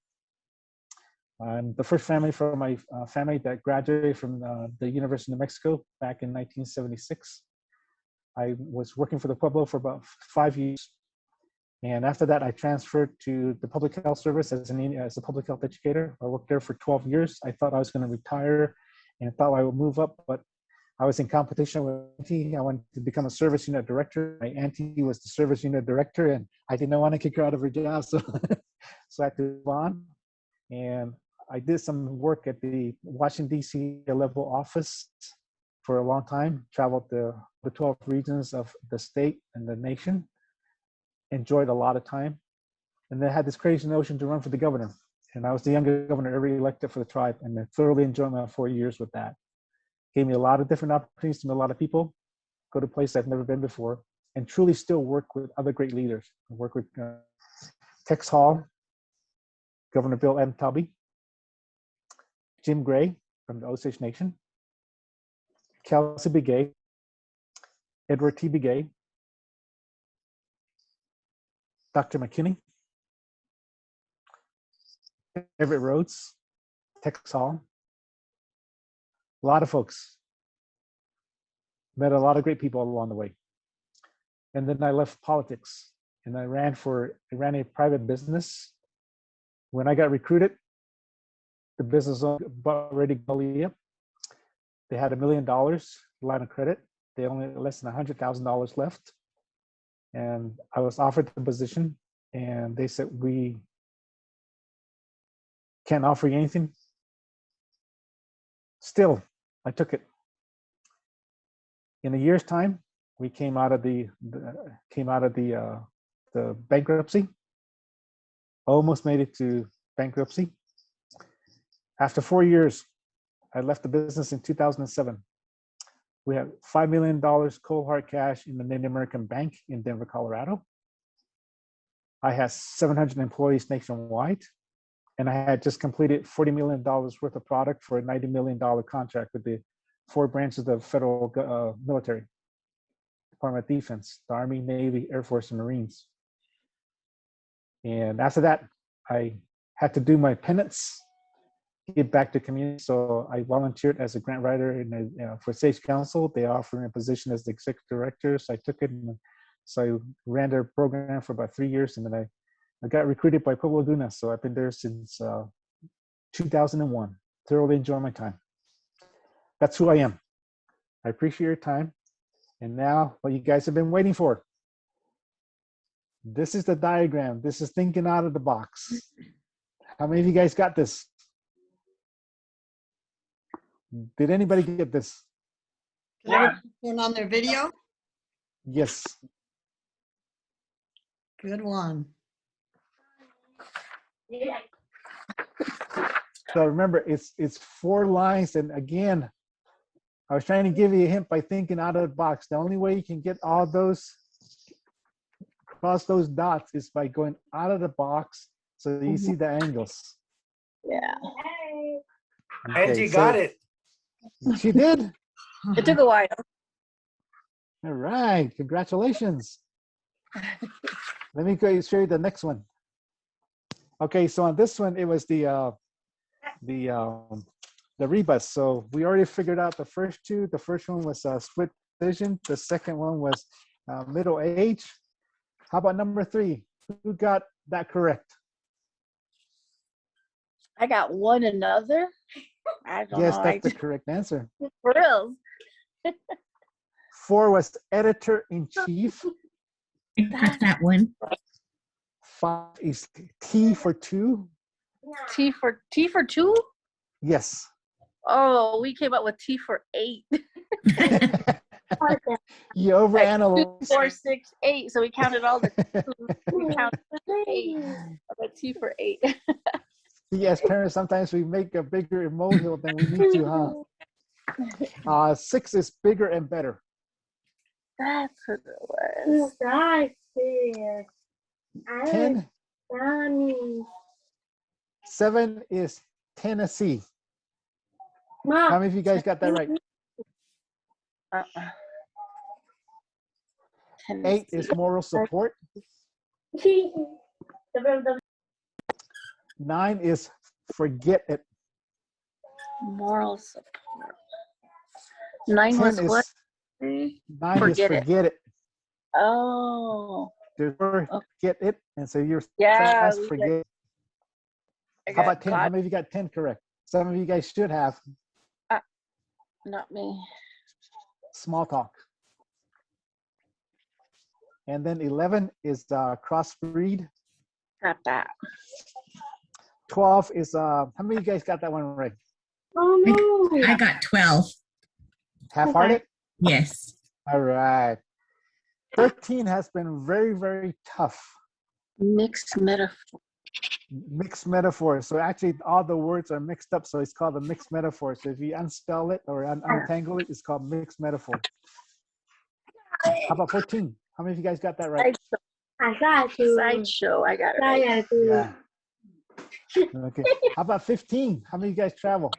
I'm the first family from my family that graduated from the University of New Mexico back in 1976. I was working for the Pueblo for about 5 years. And after that, I transferred to the public health service as a public health educator. I worked there for 12 years. I thought I was going to retire and thought I would move up, but I was in competition with auntie. I wanted to become a service unit director. My auntie was the service unit director, and I didn't want to kick her out of her job, so I had to move on. And I did some work at the Washington, D.C. level office for a long time, traveled the 12 regions of the state and the nation, enjoyed a lot of time. And then I had this crazy notion to run for the governor. And I was the youngest governor ever elected for the tribe, and I thoroughly enjoyed my 4 years with that. Gave me a lot of different opportunities to meet a lot of people. go to places I've never been before, and truly still work with other great leaders. I work with Tex Hall, Governor Bill M. Tubby, Jim Gray from the Osage Nation, Kelsey Begay, Edward T. Begay, Dr. McKinney, Everett Rhodes, Tex Hall, a lot of folks. Met a lot of great people along the way. And then I left politics and I ran a private business. When I got recruited, the business was already belly up. They had $1 million line of credit. They only had less than $100,000 left. And I was offered the position and they said, we can't offer you anything. Still, I took it. In a year's time, we came out of the bankruptcy. Almost made it to bankruptcy. After 4 years, I left the business in 2007. We had $5 million cold hard cash in the Native American Bank in Denver, Colorado. I had 700 employees nationwide, and I had just completed $40 million worth of product for a $90 million contract with the 4 branches of the federal military, Department of Defense, the Army, Navy, Air Force, and Marines. And after that, I had to do my penance, get back to community. So I volunteered as a grant writer for Sage Council. They offered me a position as the executive director. So I took it. And so I ran their program for about 3 years. And then I got recruited by Pueblo Laguna. So I've been there since 2001. Thoroughly enjoy my time. That's who I am. I appreciate your time. And now what you guys have been waiting for. This is the diagram. This is thinking out of the box. How many of you guys got this? Did anybody get this? Can everybody turn on their video? Yes. Good one. So remember, it's 4 lines. And again, I was trying to give you a hint by thinking out of the box. The only way you can get all those, cross those dots, is by going out of the box so you see the angles. Yeah. Okay, Angie got it. She did? It took a while. All right, congratulations. Let me go show you the next one. Okay, so on this one, it was the rebus. So we already figured out the first 2. The first one was split vision. The second one was middle age. How about number 3? Who got that correct? I got one another. I don't Yes, know. that's the correct answer. For real. 4 was editor-in-chief. Got that one. 5 is T for 2. T for 2? Yes. Oh, we came up with T for 8. You overanalyze. 2, 4, 6, 8. So we counted all the we counted 8. But T for 8. Yes, parents, sometimes we make a bigger molehill than we need to, huh? 6 is bigger and better. That's what it was. 10. 7 is Tennessee. How many of you guys got that right? 8 is moral support. 9 is forget it. Moral support. 9 10 was is what? 9 Forget is it. forget it. Oh. There's forget it, and so you're Yeah. fast forget. How about 10? How many of you got 10 correct? Some of you guys should have. Not me. Small talk. And then 11 is crossbreed. Got that. 12 is how many of you guys got that one right? Oh no. I got 12. Half-hearted? Yes. All right. 13 has been very, very tough. Mixed metaphor. Mixed metaphors. So actually all the words are mixed up, so it's called a mixed metaphor. So if you unspell it or untangle it, it's called mixed metaphor. How about 14? How many of you guys got that right? Sideshow. I got it right. Yeah. Okay. How about 15? How many of you guys travel?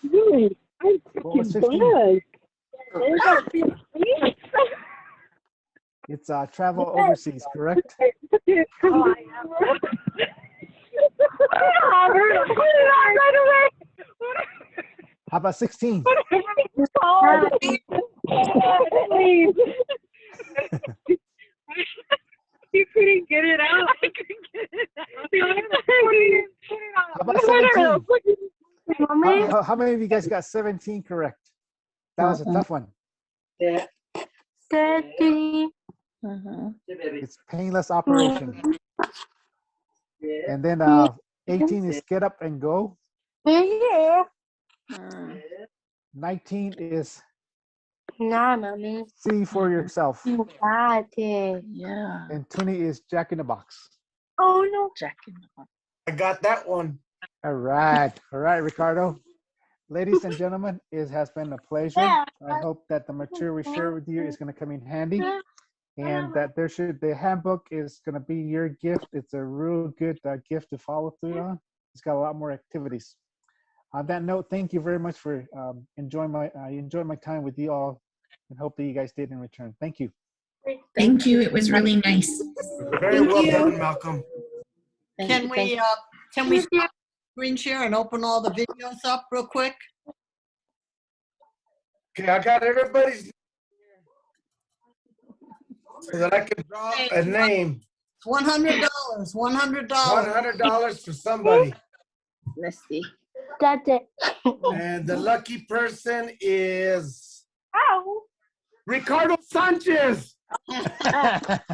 What was 15? It's travel overseas, correct? How about 16? You couldn't get it out. I couldn't get it out. How about 17? How many of you guys got 17 correct? That was a tough one. It's painless operation. And then 18 is get up and go. 19 is see for yourself. Yeah. And 20 is Jack in the Box. Oh no, Jack in the Box. I got that one. All right, Ricardo. Ladies and gentlemen, it has been a pleasure. I hope that the material we share with you is going to come in handy, and that the handbook is going to be your gift. It's a real good gift to follow through on. It's got a lot more activities. On that note, thank you very much for enjoying my time with you all, and hope that you guys did in return. Thank you. Thank you. It was really nice. Very well done, Malcolm. Can we stop screen share and open all the videos up real quick? Okay, I got everybody's so that I can draw a name. $100. $100. $100 for somebody. Let's see. And the lucky person is Ricardo Sanchez.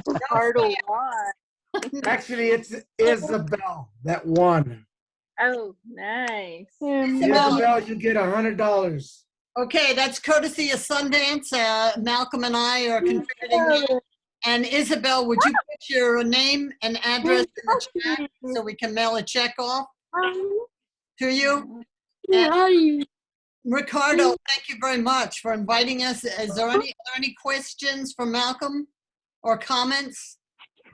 Ricardo won. Actually, it's Isabel that won. Oh, nice. Isabel, you get $100. Okay, that's courtesy of Sundance. Malcolm and I are contributing that. And Isabel, would you put your name and address in the chat so we can mail a check off to you? And Ricardo, thank you very much for inviting us. Is there any questions for Malcolm or comments?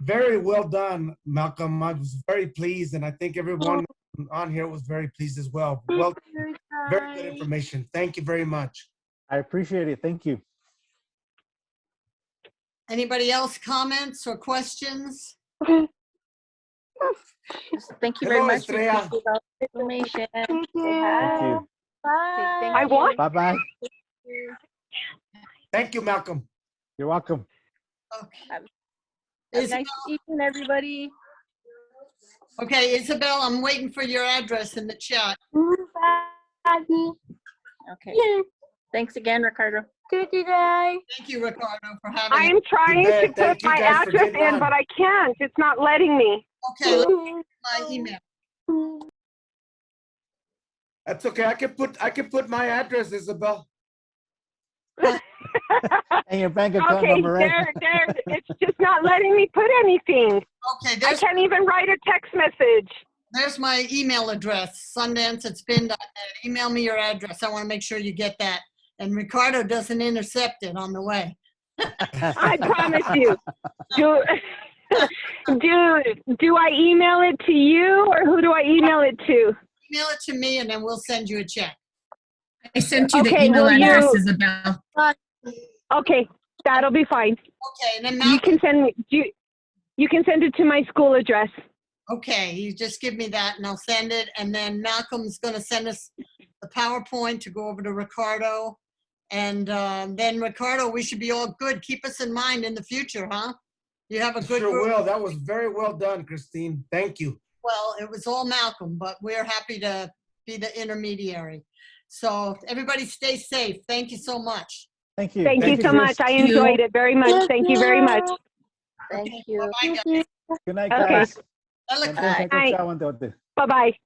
Very well done, Malcolm. I was very pleased, and I think everyone on here was very pleased as well. Well, very good information. Thank you very much. I appreciate it. Thank you. Anybody else comments or questions? Thank you very Hello, much for Estrella. all the information. Thank you. Bye. I won. Bye-bye. Thank you, Malcolm. You're welcome. Okay. Have a Isabel, nice evening, everybody. okay, Isabel, I'm waiting for your address in the chat. Okay. Thanks again, Ricardo. Thank you, Ricardo, for having I am trying You bet. to put Thank you my guys for address getting in, on. but I can't. It's not letting me. Okay, let me get my email. That's okay. I can put my address, Isabel. And your bank account Okay, number, right? there. It's just not letting me put anything. Okay, I can't even write a text message. there's my email address, sundance@spin.net. Email me your address. I want to make sure you get that. And Ricardo doesn't intercept it on the way. I promise you. Do I email it to you, or who do I email it to? Email it to me and then we'll send you a check. I sent you the Okay, email will address, you- Isabel. Okay, that'll be fine. Okay, and then You Malcolm, can send me. You can send it to my school address. okay, you just give me that and I'll send it. And then Malcolm's going to send us the PowerPoint to go over to Ricardo. And then Ricardo, we should be all good. Keep us in mind in the future, huh? You have a good Sure group. will. That was very well done, Christine. Thank you. Well, it was all Malcolm, but we're happy to be the intermediary. So everybody stay safe. Thank you so much. Thank you. Thank you so much. I enjoyed it very much. Thank you very much. Thank you. Bye-bye, guys. Good night, Okay. guys. Ella, Entonces, Bye. chao, entonces. Bye-bye.